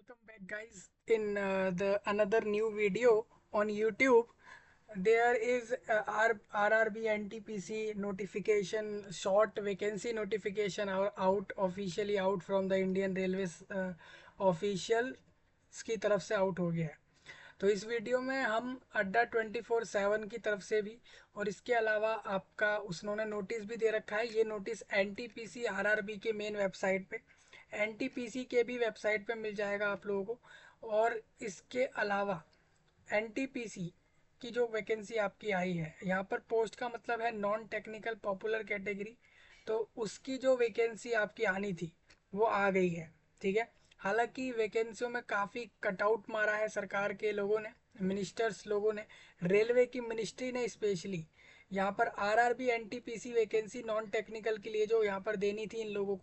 Welcome back, guys. In the another new video on YouTube, there is RRB NTPC notification, short vacancy notification out officially out from the Indian Railways official की तरफ से out हो गया है। तो इस video में हम अड्डा 24/7 की तरफ से भी और इसके अलावा आपका उन्होंने नोटिस भी दे रखा है। ये नोटिस एनटीपीसी आरआरबी के मेन वेबसाइट पे, एनटीपीसी के भी वेबसाइट पे मिल जाएगा आप लोगों को। और इसके अलावा एनटीपीसी की जो वैकेंसी आपकी आई है, यहाँ पर पोस्ट का मतलब है नॉन टेक्निकल पॉपुलर कैटेगरी, तो उसकी जो वैकेंसी आपकी आनी थी वो आ गई है। ठीक है। हालांकि वैकेंसियों में काफ़ी कटआउट मारा है सरकार के लोगों ने, मिनिस्टर्स लोगों ने, रेलवे की मिनिस्ट्री ने स्पेशली यहाँ पर RRB NTPC vacancy non technical के लिए जो यहाँ पर देनी थी इन लोगों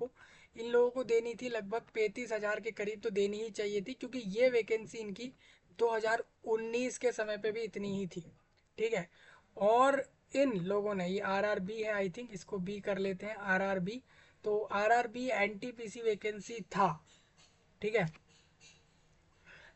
को देनी थी लगभग 35,000 के करीब तो देनी ही चाहिए थी, क्योंकि ये वैकेंसी इनकी 2019 के समय पे भी इतनी ही थी। ठीक है। और इन लोगों ने, ये आरआरबी है, आई थिंक इसको बी कर लेते हैं, आरआरबी। तो आरआरबी एनटीपीसी वैकेंसी था। ठीक है।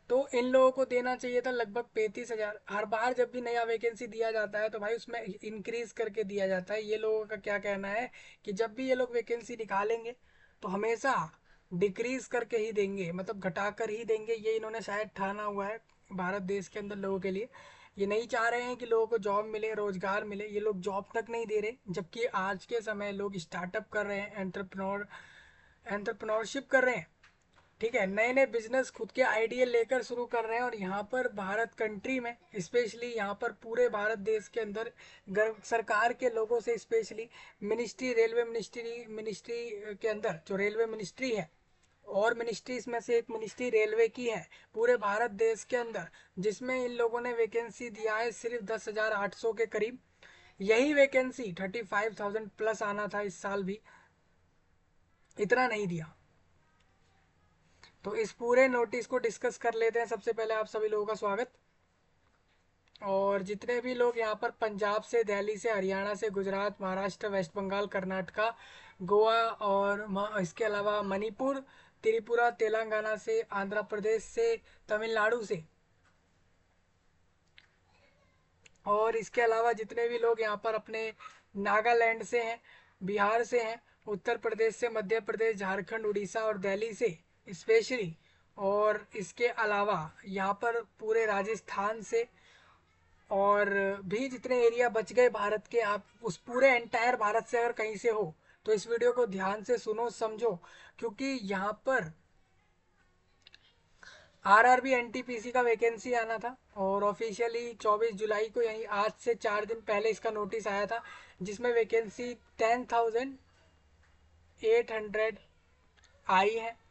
तो इन लोगों को देना चाहिए था लगभग 35,000। हर बार जब भी नया वैकेंसी दिया जाता है तो भाई उसमें इंक्रीज करके दिया जाता है। ये लोगों का क्या कहना है कि जब भी ये लोग वैकेंसी निकालेंगे तो हमेशा डिक्रीज करके ही देंगे, मतलब घटा कर ही देंगे। ये इन्होंने शायद ठाना हुआ है भारत देश के अंदर लोगों के लिए। ये नहीं चाह रहे हैं कि लोगों को जॉब मिले, रोजगार मिले। ये लोग जॉब तक नहीं दे रहे, जबकि आज के समय लोग स्टार्टअप कर रहे हैं, एंटरप्रेन्योरशिप कर रहे हैं। ठीक है। नए नए बिजनेस खुद के आइडिया लेकर शुरू कर रहे हैं। और यहाँ पर भारत कंट्री में स्पेशली, यहाँ पर पूरे भारत देश के अंदर गर्व सरकार के लोगों से, स्पेशली मिनिस्ट्री, रेलवे मिनिस्ट्री के अंदर जो रेलवे मिनिस्ट्री है, और मिनिस्ट्रीज में से एक मिनिस्ट्री रेलवे की है पूरे भारत देश के अंदर, जिसमें इन लोगों ने वैकेंसी दिया है सिर्फ 10,800 के करीब। यही वैकेंसी 35,000 प्लस आना था इस साल भी, इतना नहीं दिया। तो इस पूरे नोटिस को डिस्कस कर लेते हैं। सबसे पहले आप सभी लोगों का स्वागत। और जितने भी लोग यहाँ पर पंजाब से, दिल्ली से, हरियाणा से, गुजरात, महाराष्ट्र, वेस्ट बंगाल, कर्नाटका, गोवा और इसके अलावा मणिपुर, त्रिपुरा, तेलंगाना से, आंध्र प्रदेश से, तमिलनाडु से, और इसके अलावा जितने भी लोग यहाँ पर अपने नागालैंड से हैं, बिहार से हैं, उत्तर प्रदेश से, मध्य प्रदेश, झारखंड, उड़ीसा और दिल्ली से स्पेशली, और इसके अलावा यहाँ पर पूरे राजस्थान से, और भी जितने एरिया बच गए भारत के, आप उस पूरे एंटायर भारत से अगर कहीं से हो तो इस वीडियो को ध्यान से सुनो, समझो। क्योंकि यहाँ पर आरआरबी एनटीपीसी का वैकेंसी आना था और ऑफिशियली 24 जुलाई को, यानी आज से 4 दिन पहले इसका नोटिस आया था, जिसमें वैकेंसी 10,800 आई है।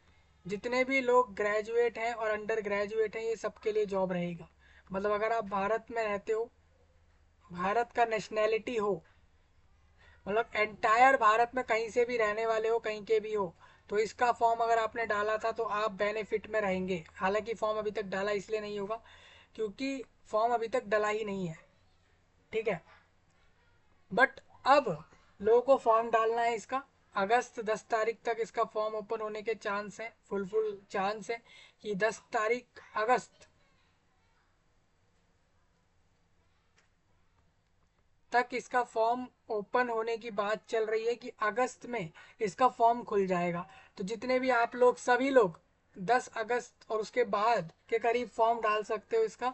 जितने भी लोग ग्रेजुएट हैं और अंडर ग्रेजुएट हैं, ये सबके लिए जॉब रहेगा। मतलब अगर आप भारत में रहते हो, भारत का नेशनैलिटी हो, मतलब एंटायर भारत में कहीं से भी रहने वाले हो, कहीं के भी हो, तो इसका फॉर्म अगर आपने डाला था तो आप बेनिफिट में रहेंगे। हालांकि फॉर्म अभी तक डाला इसलिए नहीं होगा क्योंकि फॉर्म अभी तक डला ही नहीं है। ठीक है। बट अब लोगों को फॉर्म डालना है इसका। अगस्त 10 तारीख तक इसका फॉर्म ओपन होने के चांस है, फुल चांस है कि 10 तारीख अगस्त तक इसका फॉर्म ओपन होने की बात चल रही है कि अगस्त में इसका फॉर्म खुल जाएगा। तो जितने भी आप लोग, सभी लोग 10 अगस्त और उसके बाद के करीब फॉर्म डाल सकते हो इसका।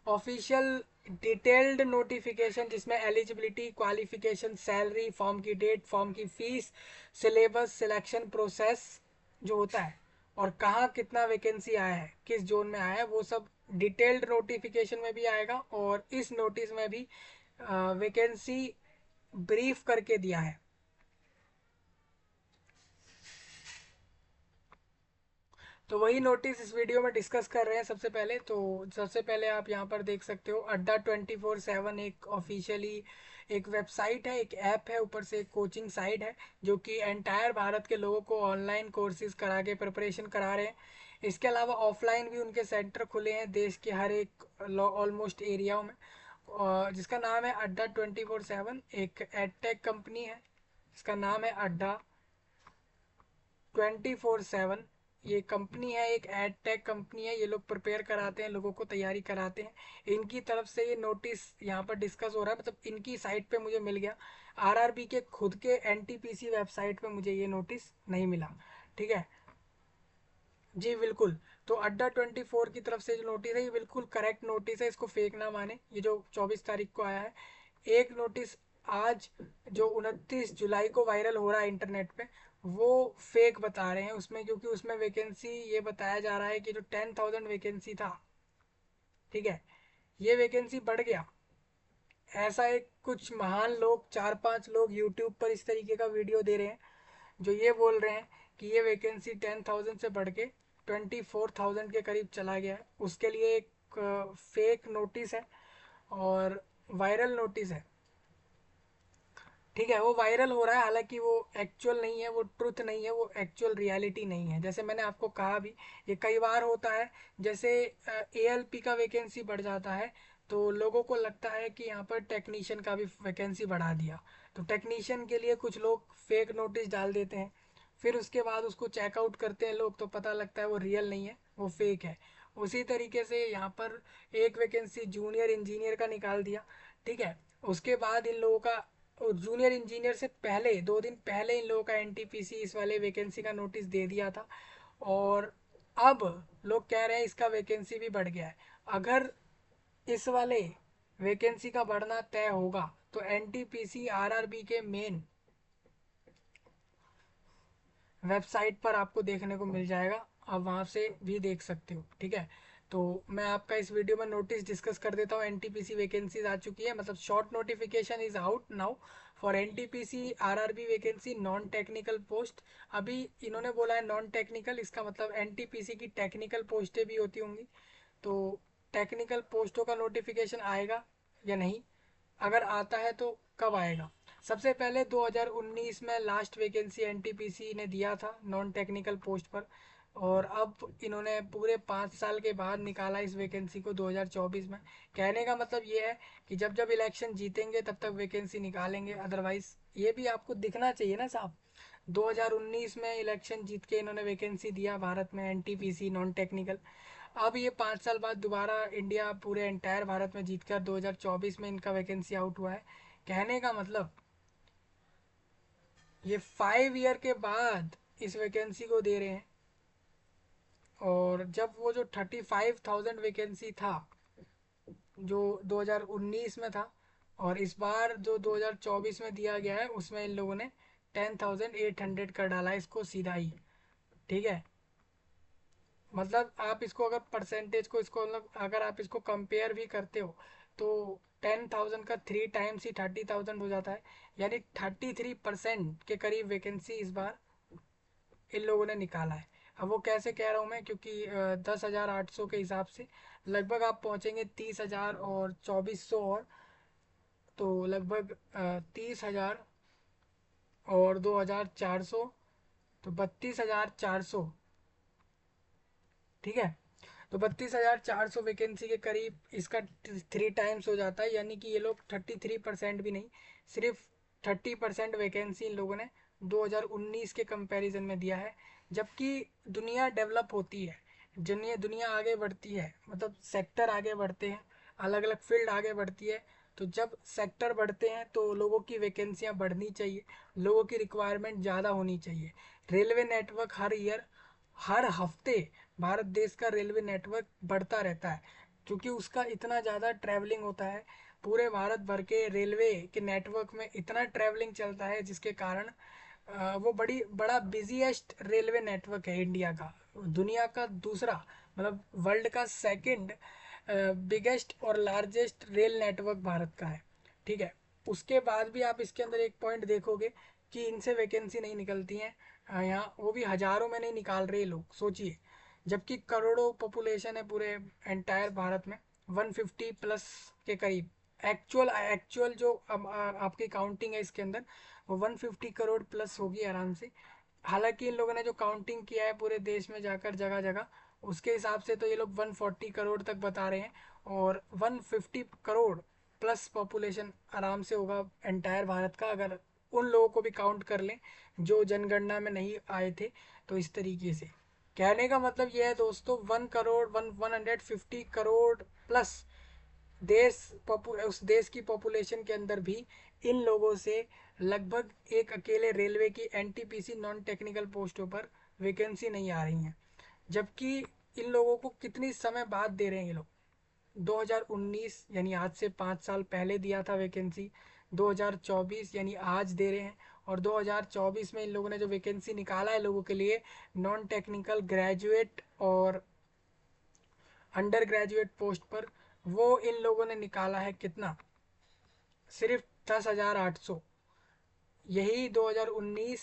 ऑफिशियल डिटेल्ड नोटिफिकेशन जिसमें एलिजिबिलिटी, क्वालिफिकेशन, सैलरी, फॉर्म की डेट, फॉर्म की फीस, सिलेबस, सिलेक्शन प्रोसेस जो होता है, और कहाँ कितना वैकेंसी आया है, किस जोन में आया है, वो सब डिटेल्ड नोटिफिकेशन में भी आएगा। और इस नोटिस में भी वैकेंसी ब्रीफ करके दिया है। तो वही नोटिस इस वीडियो में डिस्कस कर रहे हैं। सबसे पहले आप यहाँ पर देख सकते हो, अड्डा 24/7 एक ऑफिशियली एक वेबसाइट है, एक ऐप है, ऊपर से एक कोचिंग साइट है, जो कि एंटायर भारत के लोगों को ऑनलाइन कोर्सेज करा के प्रिपरेशन करा रहे हैं। इसके अलावा ऑफलाइन भी उनके सेंटर खुले हैं देश के हर एक ऑलमोस्ट एरियाओं में, जिसका नाम है अड्डा 24/7। एक एडटेक कंपनी है, इसका नाम है अड्डा 24/7। ये कंपनी है, एक एड टेक कंपनी है, ये लोग प्रिपेयर कराते हैं, लोगों को तैयारी कराते हैं। इनकी तरफ से ये नोटिस यहाँ पर डिस्कस हो रहा है, मतलब इनकी साइट पे मुझे मिल गया। आरआरबी के खुद के एनटीपीसी वेबसाइट पे मुझे ये नोटिस नहीं मिला। ठीक है जी, बिल्कुल। तो अड्डा 24 की तरफ से जो नोटिस है ये बिल्कुल करेक्ट नोटिस है, इसको फेक ना माने। ये जो 24 तारीख को आया है, एक नोटिस आज जो 29 जुलाई को वायरल हो रहा है इंटरनेट पे, वो फेक बता रहे हैं उसमें, क्योंकि उसमें वैकेंसी ये बताया जा रहा है कि जो 10,000 वैकेंसी था, ठीक है, ये वैकेंसी बढ़ गया। ऐसा एक कुछ महान लोग, 4-5 लोग यूट्यूब पर इस तरीके का वीडियो दे रहे हैं, जो ये बोल रहे हैं कि ये वैकेंसी 10,000 से बढ़ के 24,000 के करीब चला गया है। उसके लिए एक फेक नोटिस है और वायरल नोटिस है। ठीक है, वो वायरल हो रहा है, हालांकि वो एक्चुअल नहीं है, वो ट्रुथ नहीं है, वो एक्चुअल रियलिटी नहीं है। जैसे मैंने आपको कहा भी, ये कई बार होता है। जैसे एएलपी का वैकेंसी बढ़ जाता है तो लोगों को लगता है कि यहाँ पर टेक्नीशियन का भी वैकेंसी बढ़ा दिया, तो टेक्नीशियन के लिए कुछ लोग फेक नोटिस डाल देते हैं। फिर उसके बाद उसको चेकआउट करते हैं लोग, तो पता लगता है वो रियल नहीं है, वो फेक है। उसी तरीके से यहाँ पर एक वैकेंसी जूनियर इंजीनियर का निकाल दिया। ठीक है, उसके बाद इन लोगों का, और जूनियर इंजीनियर से पहले 2 दिन पहले इन लोगों का एनटीपीसी इस वाले वैकेंसी का नोटिस दे दिया था। और अब लोग कह रहे हैं इसका वैकेंसी भी बढ़ गया है। अगर इस वाले वैकेंसी का बढ़ना तय होगा तो एनटीपीसी आरआरबी के मेन वेबसाइट पर आपको देखने को मिल जाएगा, आप वहाँ से भी देख सकते हो। ठीक है, तो मैं आपका इस वीडियो में नोटिस डिस्कस कर देता हूँ। एनटीपीसी वैकेंसीज आ चुकी है, मतलब short notification is out now for NTPC RRB vacancy non technical post. अभी इन्होंने बोला है नॉन टेक्निकल, इसका मतलब एनटीपीसी की टेक्निकल पोस्टें भी होती होंगी। तो टेक्निकल पोस्टों का नोटिफिकेशन आएगा या नहीं, अगर आता है तो कब आएगा? सबसे पहले 2019 में लास्ट वैकेंसी एनटीपीसी ने दिया था नॉन टेक्निकल पोस्ट पर, और अब इन्होंने पूरे 5 साल के बाद निकाला इस वैकेंसी को 2024 में। कहने का मतलब ये है कि जब जब इलेक्शन जीतेंगे तब तक वैकेंसी निकालेंगे, अदरवाइज ये भी आपको दिखना चाहिए ना साहब। 2019 में इलेक्शन जीत के इन्होंने वैकेंसी दिया भारत में एनटीपीसी नॉन टेक्निकल। अब ये 5 साल बाद दोबारा इंडिया पूरे एंटायर भारत में जीतकर 2024 में इनका वैकेंसी आउट हुआ है। कहने का मतलब ये 5 ईयर के बाद इस वैकेंसी को दे रहे हैं। और जब वो जो 35,000 वैकेंसी था जो 2019 में था, और इस बार जो 2024 में दिया गया है, उसमें इन लोगों ने 10,800 कर डाला है इसको सीधा ही। ठीक है, मतलब आप इसको अगर परसेंटेज को, इसको मतलब अगर आप इसको कंपेयर भी करते हो तो 10,000 का 3 टाइम्स ही 30,000 हो जाता है, यानी 33% के करीब वैकेंसी इस बार इन लोगों ने निकाला है। अब वो कैसे कह रहा हूँ मैं, क्योंकि 10,800 के हिसाब से लगभग आप पहुँचेंगे 30,000 और 2,400 और, तो लगभग 30,000 और 2,400, तो 32,400। ठीक है, तो 32,400 वैकेंसी के करीब इसका 3 टाइम्स हो जाता है, यानी कि ये लोग 33% भी नहीं, सिर्फ 30% वैकेंसी इन लोगों ने 2019 के कंपैरिजन में दिया है। जबकि दुनिया डेवलप होती है, दुनिया आगे बढ़ती है, मतलब सेक्टर आगे बढ़ते हैं, अलग अलग फील्ड आगे बढ़ती है। तो जब सेक्टर बढ़ते हैं तो लोगों की वैकेंसियाँ बढ़नी चाहिए, लोगों की रिक्वायरमेंट ज़्यादा होनी चाहिए। रेलवे नेटवर्क हर ईयर, हर हफ्ते भारत देश का रेलवे नेटवर्क बढ़ता रहता है, क्योंकि उसका इतना ज़्यादा ट्रैवलिंग होता है। पूरे भारत भर के रेलवे के नेटवर्क में इतना ट्रैवलिंग चलता है, जिसके कारण वो बड़ा बिजीएस्ट रेलवे नेटवर्क है इंडिया का। दुनिया का दूसरा, मतलब वर्ल्ड का सेकंड बिगेस्ट और लार्जेस्ट रेल नेटवर्क भारत का है। ठीक है, उसके बाद भी आप इसके अंदर एक पॉइंट देखोगे कि इनसे वैकेंसी नहीं निकलती हैं। यहाँ वो भी हजारों में नहीं निकाल रहे लोग, सोचिए। जबकि करोड़ों पॉपुलेशन है पूरे एंटायर भारत में, 150 प्लस के करीब। एक्चुअल एक्चुअल जो आपकी काउंटिंग है इसके अंदर, वो 150 करोड़ प्लस होगी आराम से। हालांकि इन लोगों ने जो काउंटिंग किया है पूरे देश में जाकर जगह जगह, उसके हिसाब से तो ये लोग 140 करोड़ तक बता रहे हैं। और 150 करोड़ प्लस पॉपुलेशन आराम से होगा एंटायर भारत का, अगर उन लोगों को भी काउंट कर लें जो जनगणना में नहीं आए थे। तो इस तरीके से कहने का मतलब ये है दोस्तों, 1 करोड़ 150 करोड़ प्लस देश, उस देश की पॉपुलेशन के अंदर भी इन लोगों से लगभग एक अकेले रेलवे की एनटीपीसी नॉन टेक्निकल पोस्टों पर वैकेंसी नहीं आ रही हैं। जबकि इन लोगों को कितनी समय बाद दे रहे हैं ये लोग। 2019 यानी आज से 5 साल पहले दिया था वैकेंसी, 2024 यानी आज दे रहे हैं, और 2024 में इन लोगों ने जो वैकेंसी निकाला है लोगों के लिए नॉन टेक्निकल ग्रेजुएट और अंडर ग्रेजुएट पोस्ट पर, वो इन लोगों ने निकाला है कितना, सिर्फ 10,800। यही 2019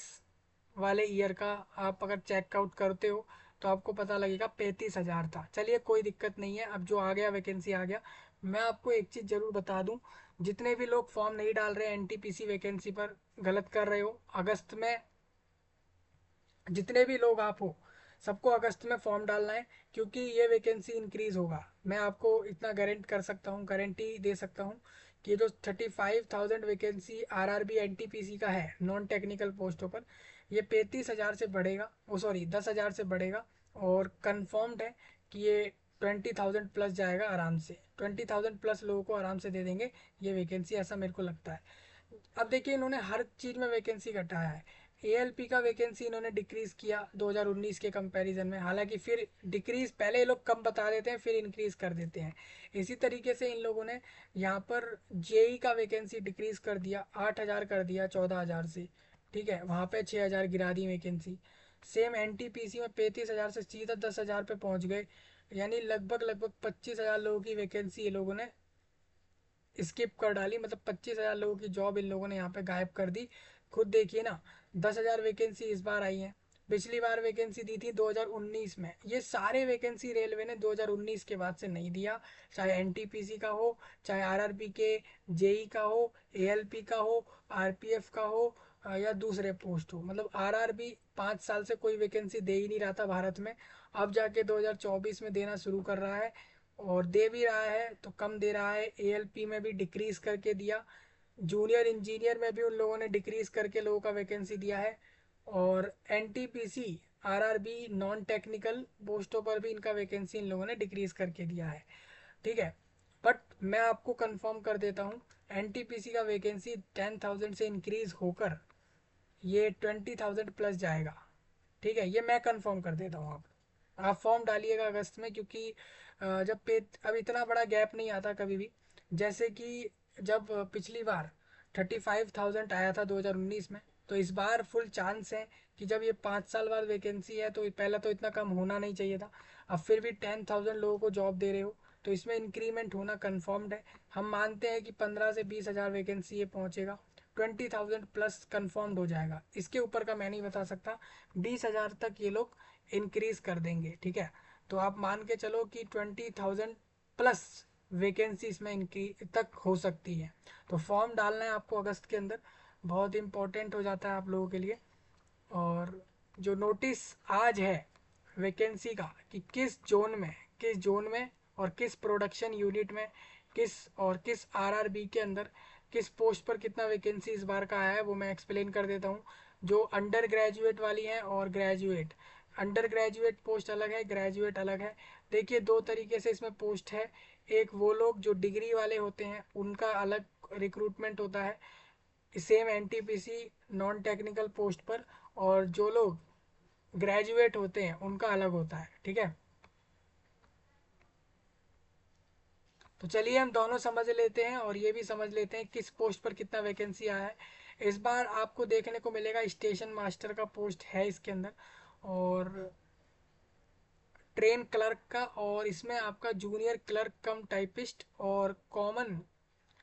वाले ईयर का आप अगर चेकआउट करते हो तो आपको पता लगेगा 35,000 था। चलिए कोई दिक्कत नहीं है, अब जो आ गया वैकेंसी आ गया। मैं आपको एक चीज़ ज़रूर बता दूं, जितने भी लोग फॉर्म नहीं डाल रहे एनटीपीसी वैकेंसी पर, गलत कर रहे हो। अगस्त में जितने भी लोग आप हो, सबको अगस्त में फॉर्म डालना है, क्योंकि ये वैकेंसी इंक्रीज होगा। मैं आपको इतना गारंट कर सकता हूँ, गारंटी दे सकता हूँ कि जो 35,000 वैकेंसी आरआरबी एनटीपीसी का है नॉन टेक्निकल पोस्टों पर, ये 35,000 से बढ़ेगा, ओ सॉरी 10,000 से बढ़ेगा। और कन्फर्म्ड है कि ये 20,000 प्लस जाएगा आराम से, 20,000 प्लस लोगों को आराम से दे देंगे ये वैकेंसी, ऐसा मेरे को लगता है। अब देखिए इन्होंने हर चीज़ में वैकेंसी घटाया है। एएलपी का वैकेंसी इन्होंने डिक्रीज़ किया 2019 के कंपैरिजन में, हालांकि फिर डिक्रीज़ पहले ये लोग कम बता देते हैं फिर इंक्रीज़ कर देते हैं। इसी तरीके से इन लोगों ने यहाँ पर जेई का वैकेंसी डिक्रीज़ कर दिया, 8,000 कर दिया 14,000 से, ठीक है, वहाँ पे 6,000 गिरा दी वैकेंसी। सेम एनटीपीसी में 35,000 से सीधा 10,000 पे पहुँच गए, यानी लगभग लगभग 25,000 लोगों की वैकेंसी ये लोगों ने स्किप कर डाली, मतलब 25,000 लोगों की जॉब इन लोगों ने यहाँ पे गायब कर दी। खुद देखिए ना, 10,000 वैकेंसी इस बार आई है, पिछली बार वैकेंसी दी थी 2019 में। ये सारे वैकेंसी रेलवे ने 2019 के बाद से नहीं दिया, चाहे एनटीपीसी का हो, चाहे आरआरबी के जेई का हो, एएलपी का हो, आरपीएफ का हो, या दूसरे पोस्ट हो। मतलब आरआरबी 5 साल से कोई वैकेंसी दे ही नहीं रहा था भारत में, अब जाके 2024 में देना शुरू कर रहा है। और दे भी रहा है तो कम दे रहा है, एएलपी में भी डिक्रीज करके दिया, जूनियर इंजीनियर में भी उन लोगों ने डिक्रीज करके लोगों का वैकेंसी दिया है, और एनटीपीसी आरआरबी नॉन टेक्निकल पोस्टों पर भी इनका वैकेंसी इन लोगों ने डिक्रीज करके दिया है, ठीक है। बट मैं आपको कंफर्म कर देता हूँ, एनटीपीसी का वैकेंसी 10,000 से इंक्रीज होकर ये 20,000 प्लस जाएगा, ठीक है, ये मैं कंफर्म कर देता हूँ। आप फॉर्म डालिएगा अगस्त में, क्योंकि जब पे अब इतना बड़ा गैप नहीं आता कभी भी। जैसे कि जब पिछली बार 35,000 आया था 2019 में, तो इस बार फुल चांस है कि जब ये 5 साल बाद वैकेंसी है तो पहला तो इतना कम होना नहीं चाहिए था, अब फिर भी 10,000 लोगों को जॉब दे रहे हो तो इसमें इंक्रीमेंट होना कन्फर्म्ड है। हम मानते हैं कि 15 से 20 हज़ार वैकेंसी ये पहुंचेगा, 20,000 प्लस कन्फर्म्ड हो जाएगा। इसके ऊपर का मैं नहीं बता सकता, 20,000 तक ये लोग इंक्रीज कर देंगे, ठीक है। तो आप मान के चलो कि 20,000 प्लस वैकेंसी इसमें इंक्रीज तक हो सकती है। तो फॉर्म डालना है आपको अगस्त के अंदर, बहुत इंपॉर्टेंट हो जाता है आप लोगों के लिए। और जो नोटिस आज है वैकेंसी का कि किस जोन में और किस प्रोडक्शन यूनिट में, किस आरआरबी के अंदर किस पोस्ट पर कितना वैकेंसी इस बार का आया है, वो मैं एक्सप्लेन कर देता हूँ। जो अंडर ग्रेजुएट वाली है और ग्रेजुएट, अंडर ग्रेजुएट पोस्ट अलग है, ग्रेजुएट अलग है। देखिए दो तरीके से इसमें पोस्ट है, एक वो लोग जो डिग्री वाले होते हैं उनका अलग रिक्रूटमेंट होता है same NTPC non technical post पर, और जो लोग ग्रेजुएट होते हैं उनका अलग होता है, ठीक है। तो चलिए हम दोनों समझ लेते हैं और ये भी समझ लेते हैं किस पोस्ट पर कितना वैकेंसी आया है। इस बार आपको देखने को मिलेगा स्टेशन मास्टर का पोस्ट है इसके अंदर, और ट्रेन क्लर्क का, और इसमें आपका जूनियर क्लर्क कम टाइपिस्ट और कॉमन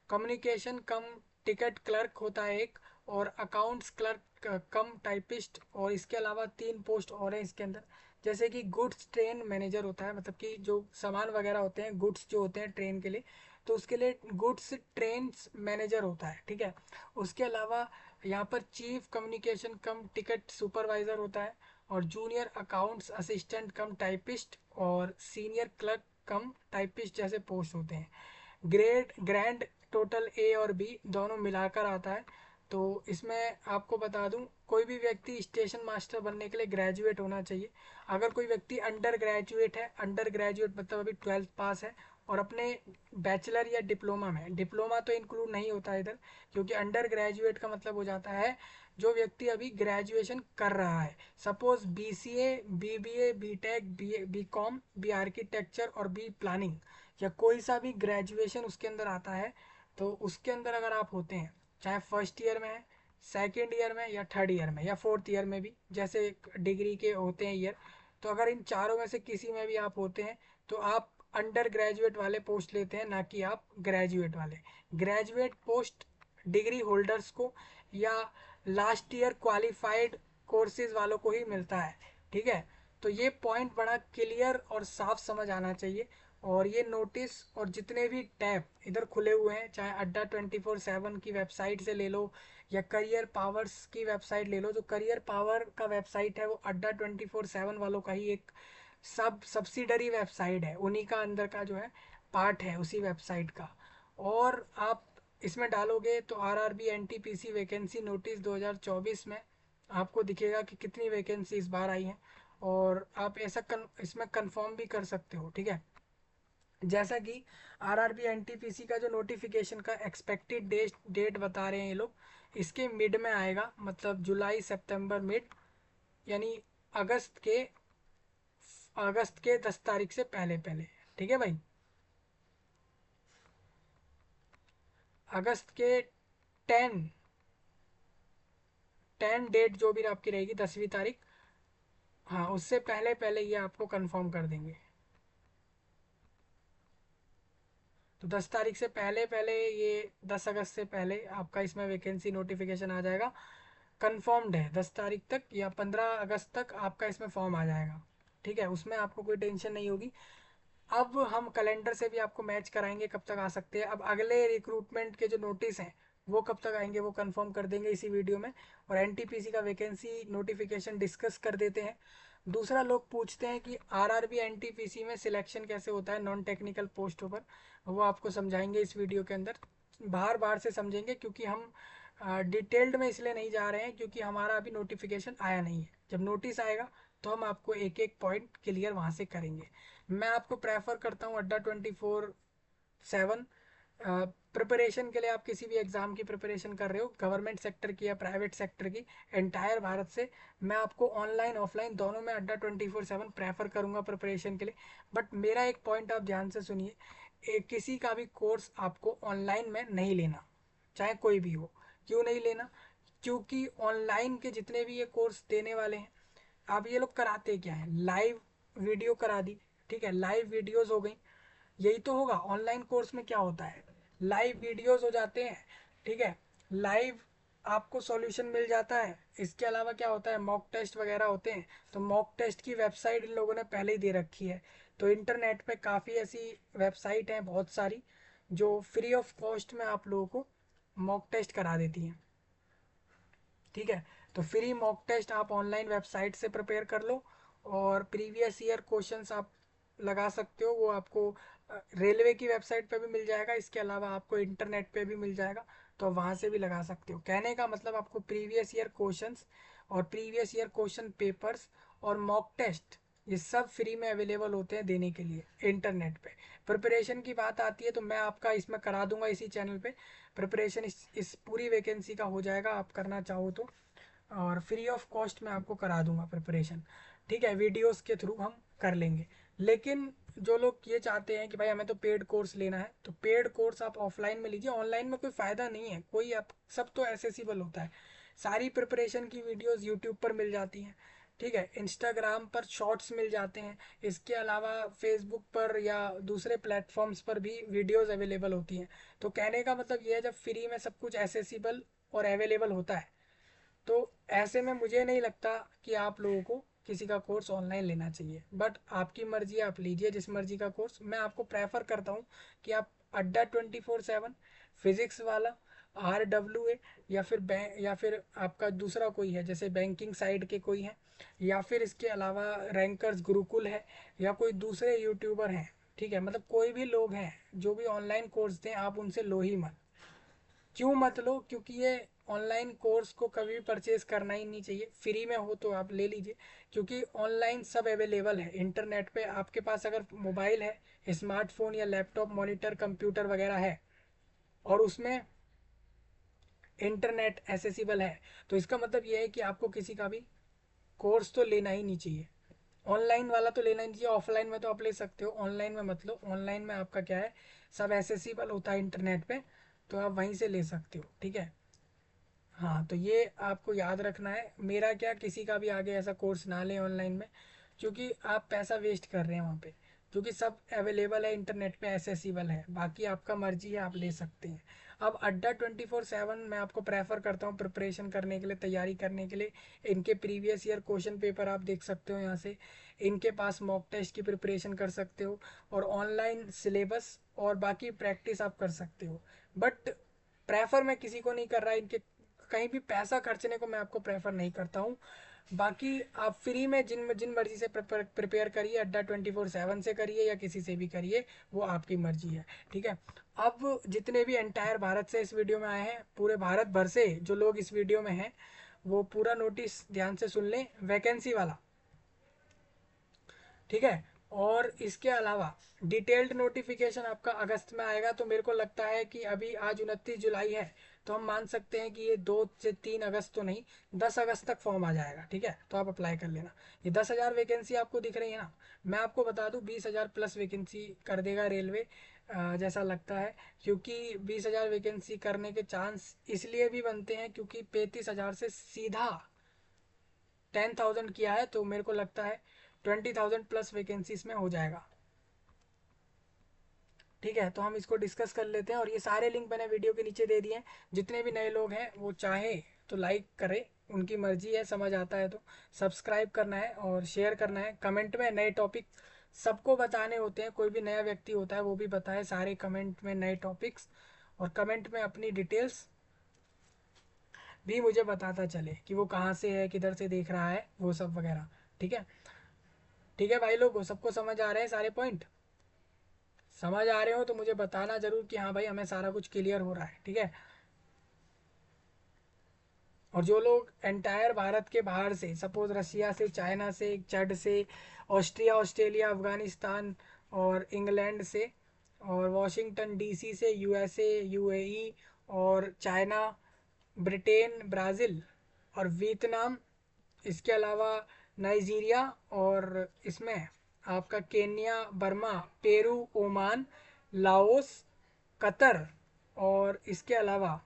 कम्युनिकेशन कम टिकट क्लर्क होता है एक, और अकाउंट्स क्लर्क कम टाइपिस्ट, और इसके अलावा 3 पोस्ट और हैं इसके अंदर। जैसे कि गुड्स ट्रेन मैनेजर होता है, मतलब कि जो सामान वगैरह होते हैं, गुड्स जो होते हैं ट्रेन के लिए, तो उसके लिए गुड्स ट्रेन मैनेजर होता है, ठीक है। उसके अलावा यहाँ पर चीफ कम्युनिकेशन कम टिकट सुपरवाइजर होता है, और junior accounts assistant cum typist और सीनियर क्लर्क कम टाइपिस्ट जैसे पोस्ट होते हैं। ग्रेड ग्रैंड टोटल ए और बी दोनों मिलाकर आता है। तो इसमें आपको बता दूं, कोई भी व्यक्ति स्टेशन मास्टर बनने के लिए ग्रेजुएट होना चाहिए। अगर कोई व्यक्ति अंडर ग्रेजुएट है, अंडर ग्रेजुएट मतलब अभी 12th पास है और अपने बैचलर या डिप्लोमा में, डिप्लोमा तो इंक्लूड नहीं होता है इधर, क्योंकि अंडर ग्रेजुएट का मतलब हो जाता है जो व्यक्ति अभी ग्रेजुएशन कर रहा है। Suppose BCA, BBA, BTech, BCom, B architecture और बी प्लानिंग, या कोई सा भी ग्रेजुएशन उसके अंदर आता है, तो उसके अंदर अगर आप होते हैं, चाहे फर्स्ट ईयर में है, सेकेंड ईयर में, या थर्ड ईयर में, या फोर्थ ईयर में भी, जैसे डिग्री के होते हैं ईयर, तो अगर इन चारों में से किसी में भी आप होते हैं तो आप अंडर ग्रेजुएट वाले पोस्ट लेते हैं, ना कि आप ग्रेजुएट वाले। ग्रेजुएट पोस्ट डिग्री होल्डर्स को या लास्ट ईयर क्वालिफाइड कोर्सेज वालों को ही मिलता है। ठीक है, तो ये पॉइंट बड़ा क्लियर और साफ समझ आना चाहिए। और ये नोटिस और जितने भी टैब इधर खुले हुए हैं, चाहे अड्डा 24/7 की वेबसाइट से ले लो या करियर पावर्स की वेबसाइट ले लो, जो करियर पावर का वेबसाइट है वो अड्डा 24/7 वालों का ही एक सब्सिडरी वेबसाइट है, उन्हीं का अंदर का जो है पार्ट है उसी वेबसाइट का। और आप इसमें डालोगे तो RRB NTPC वैकेंसी नोटिस 2024 में आपको दिखेगा कि कितनी वैकेंसी इस बार आई है, और आप ऐसा इसमें कंफर्म भी कर सकते हो। ठीक है, जैसा कि RRB NTPC का जो नोटिफिकेशन का एक्सपेक्टेड डेट बता रहे हैं ये लोग, इसके मिड में आएगा, मतलब जुलाई सितंबर मिड, यानी अगस्त के अगस्त के 10 तारीख से पहले पहले। ठीक है भाई, अगस्त के 10 डेट जो भी आपकी रहेगी, 10वीं तारीख, हाँ उससे पहले पहले ये आपको कंफर्म कर देंगे। तो 10 तारीख से पहले पहले ये 10 अगस्त से पहले आपका इसमें वैकेंसी नोटिफिकेशन आ जाएगा। कंफर्म्ड है 10 तारीख तक या 15 अगस्त तक आपका इसमें फॉर्म आ जाएगा। ठीक है, उसमें आपको कोई टेंशन नहीं होगी। अब हम कैलेंडर से भी आपको मैच कराएंगे कब तक आ सकते हैं। अब अगले रिक्रूटमेंट के जो नोटिस हैं वो कब तक आएंगे वो कंफर्म कर देंगे इसी वीडियो में। और NTPC का वैकेंसी नोटिफिकेशन डिस्कस कर देते हैं। दूसरा, लोग पूछते हैं कि RRB NTPC में सिलेक्शन कैसे होता है नॉन टेक्निकल पोस्टों पर, वो आपको समझाएंगे इस वीडियो के अंदर, बार बार से समझेंगे, क्योंकि हम डिटेल्ड में इसलिए नहीं जा रहे हैं क्योंकि हमारा अभी नोटिफिकेशन आया नहीं है। जब नोटिस आएगा तो हम आपको एक एक पॉइंट क्लियर वहाँ से करेंगे। मैं आपको प्रेफर करता हूँ अड्डा 24/7। प्रिपरेशन के लिए, आप किसी भी एग्ज़ाम की प्रिपरेशन कर रहे हो, गवर्नमेंट सेक्टर की या प्राइवेट सेक्टर की, एंटायर भारत से, मैं आपको ऑनलाइन ऑफलाइन दोनों में अड्डा 24/7 प्रेफर करूँगा प्रिपरेशन के लिए। बट मेरा एक पॉइंट आप ध्यान से सुनिए, किसी का भी कोर्स आपको ऑनलाइन में नहीं लेना, चाहे कोई भी हो। क्यों नहीं लेना? क्योंकि ऑनलाइन के जितने भी ये कोर्स देने वाले हैं, अब ये लोग कराते क्या है, लाइव वीडियो करा दी। ठीक है, लाइव वीडियोस हो गई, यही तो होगा ऑनलाइन कोर्स में। क्या होता है, लाइव वीडियोस हो जाते हैं। ठीक है, लाइव आपको सॉल्यूशन मिल जाता है। इसके अलावा क्या होता है, मॉक टेस्ट वगैरह होते हैं, तो मॉक टेस्ट की वेबसाइट इन लोगों ने पहले ही दे रखी है। तो इंटरनेट पे काफ़ी ऐसी वेबसाइट हैं बहुत सारी जो फ्री ऑफ कॉस्ट में आप लोगों को मॉक टेस्ट करा देती हैं। ठीक है, तो फ्री मॉक टेस्ट आप ऑनलाइन वेबसाइट से प्रिपेयर कर लो, और प्रीवियस ईयर क्वेश्चंस आप लगा सकते हो, वो आपको रेलवे की वेबसाइट पे भी मिल जाएगा, इसके अलावा आपको इंटरनेट पे भी मिल जाएगा, तो वहाँ से भी लगा सकते हो। कहने का मतलब, आपको प्रीवियस ईयर क्वेश्चंस और प्रीवियस ईयर क्वेश्चन पेपर्स और मॉक टेस्ट, ये सब फ्री में अवेलेबल होते हैं देने के लिए इंटरनेट पे। प्रिपरेशन की बात आती है तो मैं आपका इसमें करा दूंगा इसी चैनल पे प्रिपरेशन, इस पूरी वैकेंसी का हो जाएगा, आप करना चाहो तो, और फ्री ऑफ कॉस्ट मैं आपको करा दूंगा प्रिपरेशन। ठीक है, वीडियोस के थ्रू हम कर लेंगे। लेकिन जो लोग ये चाहते हैं कि भाई हमें तो पेड कोर्स लेना है, तो पेड कोर्स आप ऑफलाइन में लीजिए, ऑनलाइन में कोई फ़ायदा नहीं है कोई। आप सब तो एसेसिबल होता है, सारी प्रिपरेशन की वीडियोस यूट्यूब पर मिल जाती हैं। ठीक है, इंस्टाग्राम पर शॉर्ट्स मिल जाते हैं, इसके अलावा फेसबुक पर या दूसरे प्लेटफॉर्म्स पर भी वीडियोस अवेलेबल होती हैं। तो कहने का मतलब ये है, जब फ्री में सब कुछ एसेसिबल और अवेलेबल होता है, तो ऐसे में मुझे नहीं लगता कि आप लोगों को किसी का कोर्स ऑनलाइन लेना चाहिए। बट आपकी मर्जी, आप लीजिए जिस मर्जी का कोर्स। मैं आपको प्रेफर करता हूँ कि आप अड्डा 24/7 फिजिक्स वाला, RWA, या फिर या फिर आपका दूसरा कोई है, जैसे बैंकिंग साइड के कोई हैं, या फिर इसके अलावा रैंकर्स गुरुकुल है, या कोई दूसरे यूट्यूबर हैं। ठीक है, मतलब कोई भी लोग हैं जो भी ऑनलाइन कोर्स दें, आप उनसे लो ही मत। क्यों मत लो? क्योंकि ये ऑनलाइन कोर्स को कभी भी परचेज करना ही नहीं चाहिए। फ्री में हो तो आप ले लीजिए, क्योंकि ऑनलाइन सब अवेलेबल है इंटरनेट पे। आपके पास अगर मोबाइल है, स्मार्टफोन या लैपटॉप, मॉनिटर, कंप्यूटर वगैरह है, और उसमें इंटरनेट एसेसिबल है, तो इसका मतलब ये है कि आपको किसी का भी कोर्स तो लेना ही नहीं चाहिए। ऑनलाइन वाला तो लेना ही नहीं चाहिए। ऑफलाइन में तो आप ले सकते हो, ऑनलाइन में मत लो। ऑनलाइन में आपका क्या है, सब एसेसिबल होता है इंटरनेट पे, तो आप वहीं से ले सकते हो, ठीक है। हाँ, तो ये आपको याद रखना है। मेरा क्या, किसी का भी आगे ऐसा कोर्स ना लें ऑनलाइन में, क्योंकि आप पैसा वेस्ट कर रहे हैं वहाँ पे। क्योंकि सब अवेलेबल है इंटरनेट पे, एसेसिबल है, बाकी आपका मर्जी है, आप ले सकते हैं। अब अड्डा 24/7 मैं आपको प्रेफर करता हूँ प्रिपरेशन करने के लिए, तैयारी करने के लिए। इनके प्रीवियस ईयर क्वेश्चन पेपर आप देख सकते हो यहाँ से। इनके पास मॉक टेस्ट की प्रिपरेशन कर सकते हो, और ऑनलाइन सिलेबस और बाकी प्रैक्टिस आप कर सकते हो। बट प्रेफर मैं किसी को नहीं कर रहा इनके, कहीं भी पैसा खर्चने को मैं आपको प्रेफर नहीं करता हूँ। बाकी आप फ्री में जिन जिन मर्जी से प्रिपेयर करिए, अड्डा 24/7 से करिए या किसी से भी करिए, वो आपकी मर्जी है, ठीक है। अब जितने भी एंटायर भारत से इस वीडियो में आए हैं, पूरे भारत भर से जो लोग इस वीडियो में हैं, वो पूरा नोटिस ध्यान से सुन लें, वैकेंसी वाला, ठीक है। और इसके अलावा डिटेल्ड नोटिफिकेशन आपका अगस्त में आएगा। तो मेरे को लगता है कि अभी आज 29 जुलाई है, तो हम मान सकते हैं कि ये 2 से 3 अगस्त तो नहीं, 10 अगस्त तक फॉर्म आ जाएगा, ठीक है। तो आप अप्लाई कर लेना। ये 10,000 वैकेंसी आपको दिख रही है ना, मैं आपको बता दूं 20,000 प्लस वैकेंसी कर देगा रेलवे, जैसा लगता है। क्योंकि 20,000 वैकेंसी करने के चांस इसलिए भी बनते हैं क्योंकि 35,000 से सीधा 10,000 किया है, तो मेरे को लगता है 20,000 प्लस वैकेंसीज में हो जाएगा, ठीक है। तो हम इसको डिस्कस कर लेते हैं, और ये सारे लिंक मैंने वीडियो के नीचे दे दिए हैं। जितने भी नए लोग हैं वो चाहे तो लाइक करें, उनकी मर्जी है, समझ आता है तो सब्सक्राइब करना है और शेयर करना है। कमेंट में नए टॉपिक सबको बताने होते हैं, कोई भी नया व्यक्ति होता है वो भी बताए सारे कमेंट में नए टॉपिक्स, और कमेंट में अपनी डिटेल्स भी मुझे बताता चले कि वो कहाँ से है, किधर से देख रहा है, वो सब वगैरह, ठीक है। ठीक है भाई लोग, सबको समझ आ रहे हैं सारे पॉइंट? समझ आ रहे हो तो मुझे बताना जरूर कि हाँ भाई हमें सारा कुछ क्लियर हो रहा है, ठीक है। और जो लोग एंटायर भारत के बाहर से, सपोज रशिया से, चाइना से, चड से, ऑस्ट्रिया, ऑस्ट्रेलिया, अफगानिस्तान और इंग्लैंड से, और वाशिंगटन डीसी से, यूएसए, यूएई और चाइना, ब्रिटेन, ब्राज़ील और वियतनाम, इसके अलावा नाइजीरिया, और इसमें आपका Kenya, Burma, Peru, Oman, Laos, Qatar, और इसके अलावा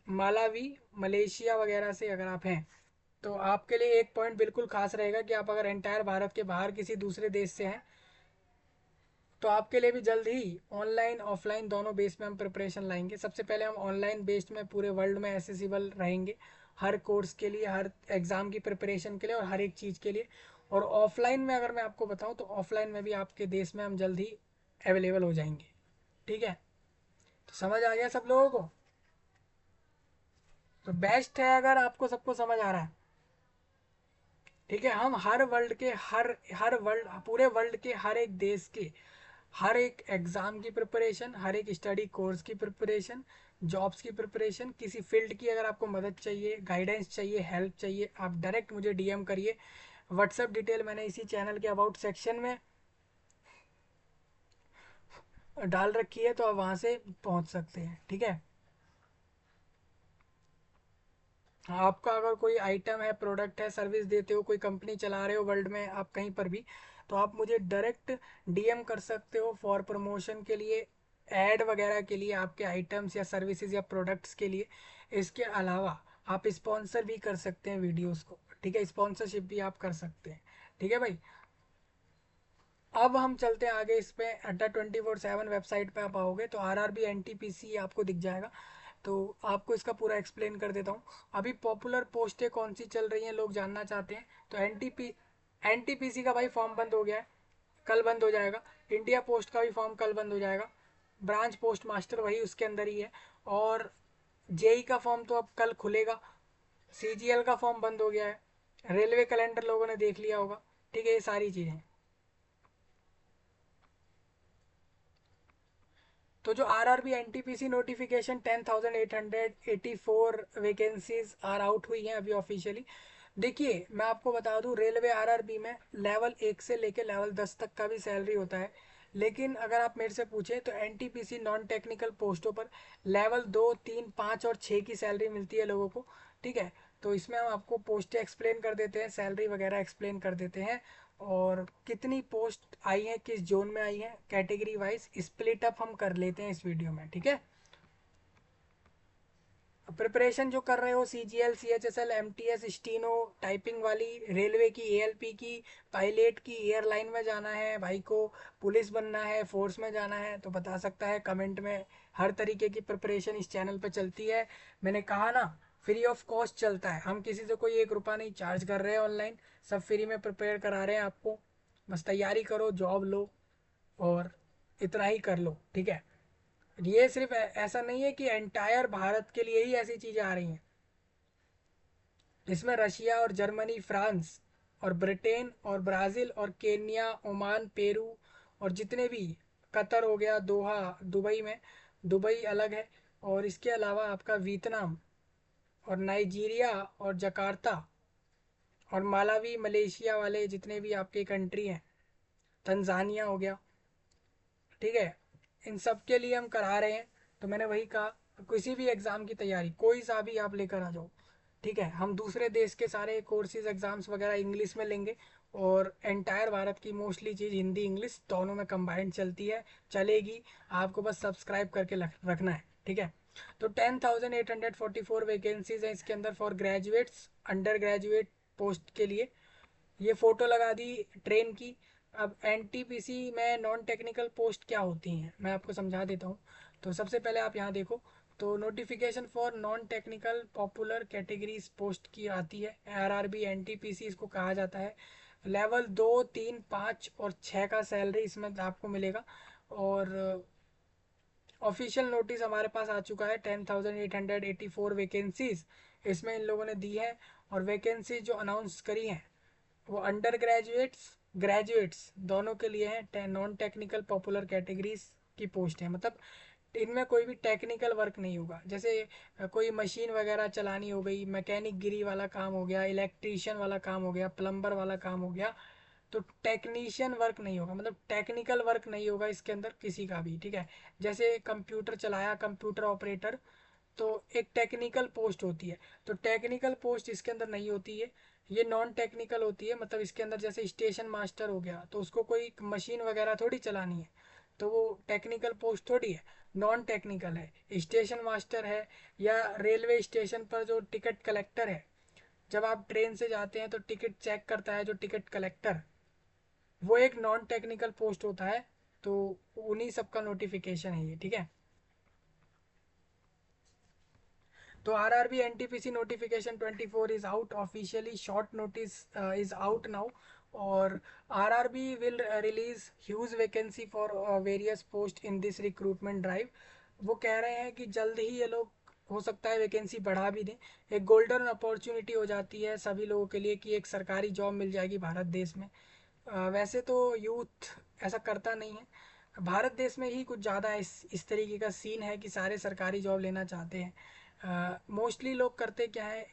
मालावी, मलेशिया वगैरह से अगर आप हैं, तो आपके लिए एक पॉइंट बिल्कुल खास रहेगा कि आप अगर एंटायर भारत के बाहर किसी दूसरे देश से हैं, तो आपके लिए भी जल्द ही ऑनलाइन ऑफलाइन दोनों बेस में हम प्रिपरेशन लाएंगे। सबसे पहले हम ऑनलाइन बेस्ड में पूरे वर्ल्ड में एसेसिबल रहेंगे, हर कोर्स के लिए, हर एग्ज़ाम की प्रिपरेशन के लिए और हर एक चीज़ के लिए। और ऑफलाइन में अगर मैं आपको बताऊं, तो ऑफलाइन में भी आपके देश में हम जल्द ही अवेलेबल हो जाएंगे, ठीक है। तो समझ आ गया सब लोगों को? तो बेस्ट है अगर आपको सबको समझ आ रहा है, ठीक है। हम हर वर्ल्ड के हर वर्ल्ड, पूरे वर्ल्ड के हर एक देश के हर एक एग्ज़ाम की प्रिपरेशन, हर एक स्टडी कोर्स की प्रिपरेशन, जॉब्स की प्रिपरेशन, किसी फील्ड की अगर आपको मदद चाहिए, गाइडेंस चाहिए, हेल्प चाहिए, आप डायरेक्ट मुझे डीएम करिए। व्हाट्सएप डिटेल मैंने इसी चैनल के अबाउट सेक्शन में डाल रखी है, तो आप वहाँ से पहुँच सकते हैं, ठीक है। आपका अगर कोई आइटम है, प्रोडक्ट है, सर्विस देते हो, कोई कंपनी चला रहे हो वर्ल्ड में, आप कहीं पर भी, तो आप मुझे डायरेक्ट डीएम कर सकते हो फॉर प्रमोशन के लिए, ऐड वगैरह के लिए, आपके आइटम्स या सर्विसेज या प्रोडक्ट्स के लिए। इसके अलावा आप स्पॉन्सर भी कर सकते हैं वीडियोस को, ठीक है, स्पॉन्सरशिप भी आप कर सकते हैं, ठीक है भाई। अब हम चलते हैं आगे। इस पे अड्डा 24/7 वेबसाइट पे आप आओगे तो आरआरबी एनटीपीसी आपको दिख जाएगा। तो आपको इसका पूरा एक्सप्लेन कर देता हूँ। अभी पॉपुलर पोस्टें कौन सी चल रही हैं, लोग जानना चाहते हैं। तो एनटीपीसी का भाई फॉर्म बंद हो गया है, कल बंद हो जाएगा। इंडिया पोस्ट का भी फॉर्म कल बंद हो जाएगा। ब्रांच पोस्ट मास्टर वही उसके अंदर ही है। और जेई का फॉर्म तो अब कल खुलेगा। सीजीएल का फॉर्म बंद हो गया है। रेलवे कैलेंडर लोगों ने देख लिया होगा, ठीक है। ये सारी चीज़ें, तो जो RRB NTPC notification 10,884 vacancies are out हुई हैं अभी ऑफिशियली। देखिए मैं आपको बता दूं, रेलवे आरआरबी में लेवल 1 से लेके लेवल 10 तक का भी सैलरी होता है। लेकिन अगर आप मेरे से पूछें तो एनटीपीसी नॉन टेक्निकल पोस्टों पर लेवल 2, 3, 5 और 6 की सैलरी मिलती है लोगों को। ठीक है, तो इसमें हम आपको पोस्टें एक्सप्लेन कर देते हैं, सैलरी वगैरह एक्सप्लेन कर देते हैं, और कितनी पोस्ट आई है, किस जोन में आई है, कैटेगरी वाइज स्प्लिट अप हम कर लेते हैं इस वीडियो में। ठीक है, प्रिपरेशन जो कर रहे हो C G L, C H S L, M T S, steno, typing वाली, रेलवे की, ए एल पी की, पायलट की, एयरलाइन में जाना है भाई को, पुलिस बनना है, फोर्स में जाना है, तो बता सकता है कमेंट में। हर तरीके की प्रिपरेशन इस चैनल पे चलती है। मैंने कहा ना, फ्री ऑफ कॉस्ट चलता है, हम किसी से कोई 1 रुपया नहीं चार्ज कर रहे हैं, ऑनलाइन सब फ्री में प्रिपेयर करा रहे हैं आपको। बस तैयारी करो, जॉब लो, और इतना ही कर लो। ठीक है, ये सिर्फ ऐसा नहीं है कि एंटायर भारत के लिए ही ऐसी चीज़ें आ रही हैं। इसमें रशिया और जर्मनी, फ्रांस और ब्रिटेन और ब्राज़ील और केन्या, ओमान, पेरू और जितने भी, कतर हो गया, दोहा, दुबई में, दुबई अलग है, और इसके अलावा आपका वियतनाम और नाइजीरिया और जकार्ता और मालावी, मलेशिया वाले जितने भी आपके कंट्री हैं, तंजानिया हो गया। ठीक है, इन सब के लिए हम करा रहे हैं। तो मैंने वही कहा, किसी भी एग्ज़ाम की तैयारी कोई सा भी आप लेकर आ जाओ। ठीक है, हम दूसरे देश के सारे कोर्सेज एग्ज़ाम्स वगैरह इंग्लिश में लेंगे, और एंटायर भारत की मोस्टली चीज़ हिंदी इंग्लिश दोनों में कंबाइंड चलती है, चलेगी। आपको बस सब्सक्राइब करके रखना है। ठीक है, तो 10,844 वैकेंसीज हैं इसके अंदर for graduates, under graduate post के लिए। ये फ़ोटो लगा दी ट्रेन की। अब एनटीपीसी में नॉन टेक्निकल पोस्ट क्या होती हैं मैं आपको समझा देता हूँ। तो सबसे पहले आप यहाँ देखो, तो notification for non technical popular categories post की आती है, आरआरबी एनटीपीसी इसको कहा जाता है। लेवल 2, 3, 5 और 6 का सैलरी इसमें आपको मिलेगा। और ऑफिशियल नोटिस हमारे पास आ चुका है, 10,884 वैकेंसीज इसमें इन लोगों ने दी है। और वैकेंसी जो अनाउंस करी हैं वो अंडर ग्रेजुएट्स, ग्रेजुएट्स दोनों के लिए हैं। नॉन टेक्निकल पॉपुलर कैटेगरीज की पोस्ट है, मतलब इनमें कोई भी टेक्निकल वर्क नहीं होगा। जैसे कोई मशीन वगैरह चलानी हो गई, मैकेनिक गिरी वाला काम हो गया, इलेक्ट्रीशियन वाला काम हो गया, प्लम्बर वाला काम हो गया, तो टेक्नीशियन वर्क नहीं होगा, मतलब टेक्निकल वर्क नहीं होगा इसके अंदर किसी का भी। ठीक है, जैसे कंप्यूटर चलाया, कंप्यूटर ऑपरेटर, तो एक टेक्निकल पोस्ट होती है, तो टेक्निकल पोस्ट इसके अंदर नहीं होती है, ये नॉन टेक्निकल होती है। मतलब इसके अंदर जैसे स्टेशन मास्टर हो गया, तो उसको कोई मशीन वगैरह थोड़ी चलानी है, तो वो टेक्निकल पोस्ट थोड़ी है, नॉन टेक्निकल है। स्टेशन मास्टर है, या रेलवे स्टेशन पर जो टिकट कलेक्टर है, जब आप ट्रेन से जाते हैं तो टिकट चेक करता है जो टिकट कलेक्टर, वो एक नॉन टेक्निकल पोस्ट होता है। तो उन्हीं सब का नोटिफिकेशन है ये। ठीक है, तो RRB NTPC notification 24 is out officially, short notice is out now. और RRB will release huge vacancy for various post in this recruitment drive. वो कह रहे हैं कि जल्द ही ये लोग हो सकता है वैकेंसी बढ़ा भी दें। एक गोल्डन अपॉर्चुनिटी हो जाती है सभी लोगों के लिए कि एक सरकारी जॉब मिल जाएगी भारत देश में। वैसे तो यूथ ऐसा करता नहीं है, भारत देश में ही कुछ ज़्यादा इस तरीके का सीन है कि सारे सरकारी जॉब लेना चाहते हैं। मोस्टली लोग करते क्या है,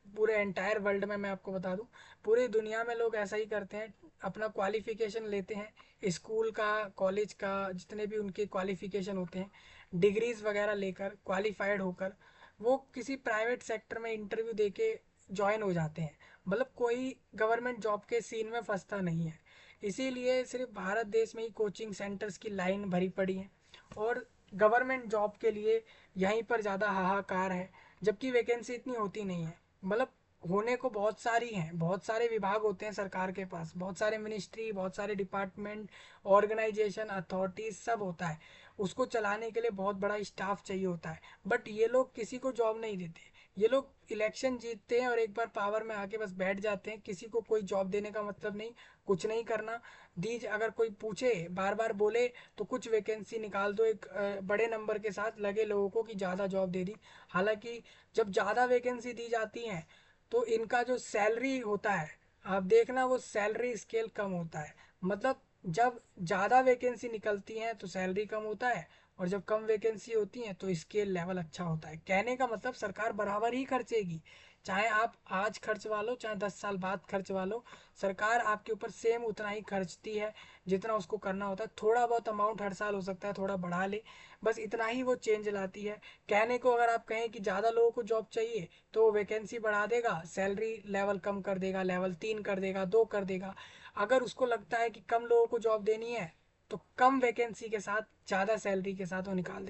पूरे एंटायर वर्ल्ड में मैं आपको बता दूं, पूरी दुनिया में लोग ऐसा ही करते हैं, अपना क्वालिफिकेशन लेते हैं, स्कूल का, कॉलेज का, जितने भी उनके क्वालिफिकेशन होते हैं, डिग्रीज वगैरह लेकर, क्वालिफाइड होकर वो किसी प्राइवेट सेक्टर में इंटरव्यू देके ज्वाइन हो जाते हैं। मतलब कोई गवर्नमेंट जॉब के सीन में फंसता नहीं है। इसीलिए सिर्फ भारत देश में ही कोचिंग सेंटर्स की लाइन भरी पड़ी है, और गवर्नमेंट जॉब के लिए यहीं पर ज़्यादा हाहाकार है, जबकि वैकेंसी इतनी होती नहीं है। मतलब होने को बहुत सारी हैं, बहुत सारे विभाग होते हैं सरकार के पास, बहुत सारे मिनिस्ट्री, बहुत सारे डिपार्टमेंट, ऑर्गेनाइजेशन, अथॉरिटीज सब होता है, उसको चलाने के लिए बहुत बड़ा स्टाफ चाहिए होता है। बट ये लोग किसी को जॉब नहीं देते, ये लोग इलेक्शन जीतते हैं और एक बार पावर में आके बस बैठ जाते हैं, किसी को कोई जॉब देने का मतलब नहीं, कुछ नहीं करना। दीज अगर कोई पूछे, बार बार बोले, तो कुछ वैकेंसी निकाल दो एक बड़े नंबर के साथ, लगे लोगों को कि ज़्यादा जॉब दे दी। हालांकि जब ज़्यादा वैकेंसी दी जाती हैं तो इनका जो सैलरी होता है, आप देखना वो सैलरी स्केल कम होता है। मतलब जब ज़्यादा वैकेंसी निकलती हैं तो सैलरी कम होता है, और जब कम वैकेंसी होती है तो स्केल लेवल अच्छा होता है। कहने का मतलब सरकार बराबर ही खर्चेगी, चाहे आप आज खर्चवा लो चाहे 10 साल बाद खर्चवा लो, सरकार आपके ऊपर सेम उतना ही खर्चती है जितना उसको करना होता है। थोड़ा बहुत अमाउंट हर साल हो सकता है थोड़ा बढ़ा ले, बस इतना ही वो चेंज लाती है। कहने को अगर आप कहें कि ज़्यादा लोगों को जॉब चाहिए तो वो वैकेंसी बढ़ा देगा, सैलरी लेवल कम कर देगा, लेवल 3 कर देगा, 2 कर देगा। अगर उसको लगता है कि कम लोगों को जॉब देनी है तो कम वैकेंसी के साथ ज़्यादा सैलरी के साथ वो निकाल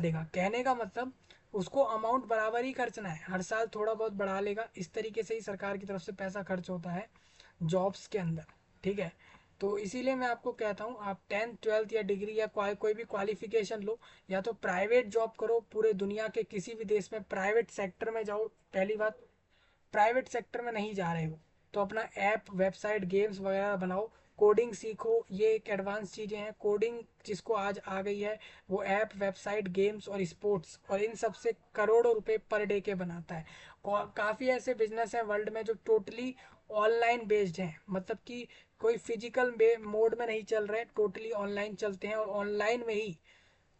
देगा। कहने का मतलब उसको अमाउंट बराबर ही खर्चना है, हर साल थोड़ा बहुत बढ़ा लेगा। इस तरीके से ही सरकार की तरफ से पैसा खर्च होता है जॉब्स के अंदर, ठीक है। तो इसीलिए मैं आपको कहता हूँ आप 10th 12th या डिग्री या कोई भी क्वालिफिकेशन लो, या तो प्राइवेट जॉब करो, पूरे दुनिया के किसी भी देश में प्राइवेट सेक्टर में जाओ। पहली बात, प्राइवेट सेक्टर में नहीं जा रहे हो तो अपना ऐप वेबसाइट गेम्स वगैरह बनाओ, कोडिंग सीखो, ये एक एडवांस चीज़ें हैं। कोडिंग जिसको आज आ गई है वो ऐप वेबसाइट गेम्स और स्पोर्ट्स और इन सब से करोड़ों रुपए पर डे के बनाता है। काफ़ी ऐसे बिजनेस हैं वर्ल्ड में जो टोटली ऑनलाइन बेस्ड हैं, मतलब कि कोई फिजिकल मोड में नहीं चल रहे, टोटली ऑनलाइन चलते हैं और ऑनलाइन में ही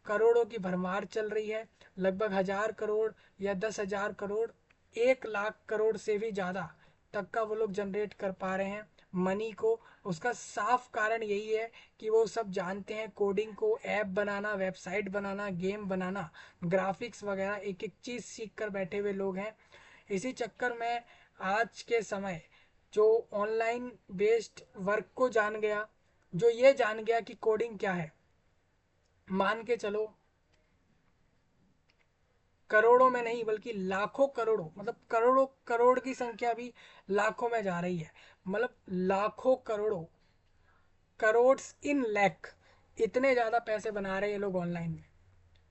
करोड़ों की भरमार चल रही है। लगभग 1000 करोड़ या 10,000 करोड़, 1 लाख करोड़ से भी ज़्यादा तक का वो लोग जनरेट कर पा रहे हैं मनी को। उसका साफ कारण यही है कि वो सब जानते हैं कोडिंग को, ऐप बनाना, वेबसाइट बनाना, गेम बनाना, ग्राफिक्स वगैरह, एक एक चीज़ सीख कर बैठे हुए लोग हैं। इसी चक्कर में आज के समय जो ऑनलाइन बेस्ड वर्क को जान गया, जो ये जान गया कि कोडिंग क्या है, मान के चलो करोड़ों में नहीं बल्कि लाखों करोड़ों, मतलब करोड़ों करोड़ की संख्या भी लाखों में जा रही है। मतलब लाखों करोड़ों, करोड्स इन लैख, इतने ज़्यादा पैसे बना रहे हैं लोग ऑनलाइन में।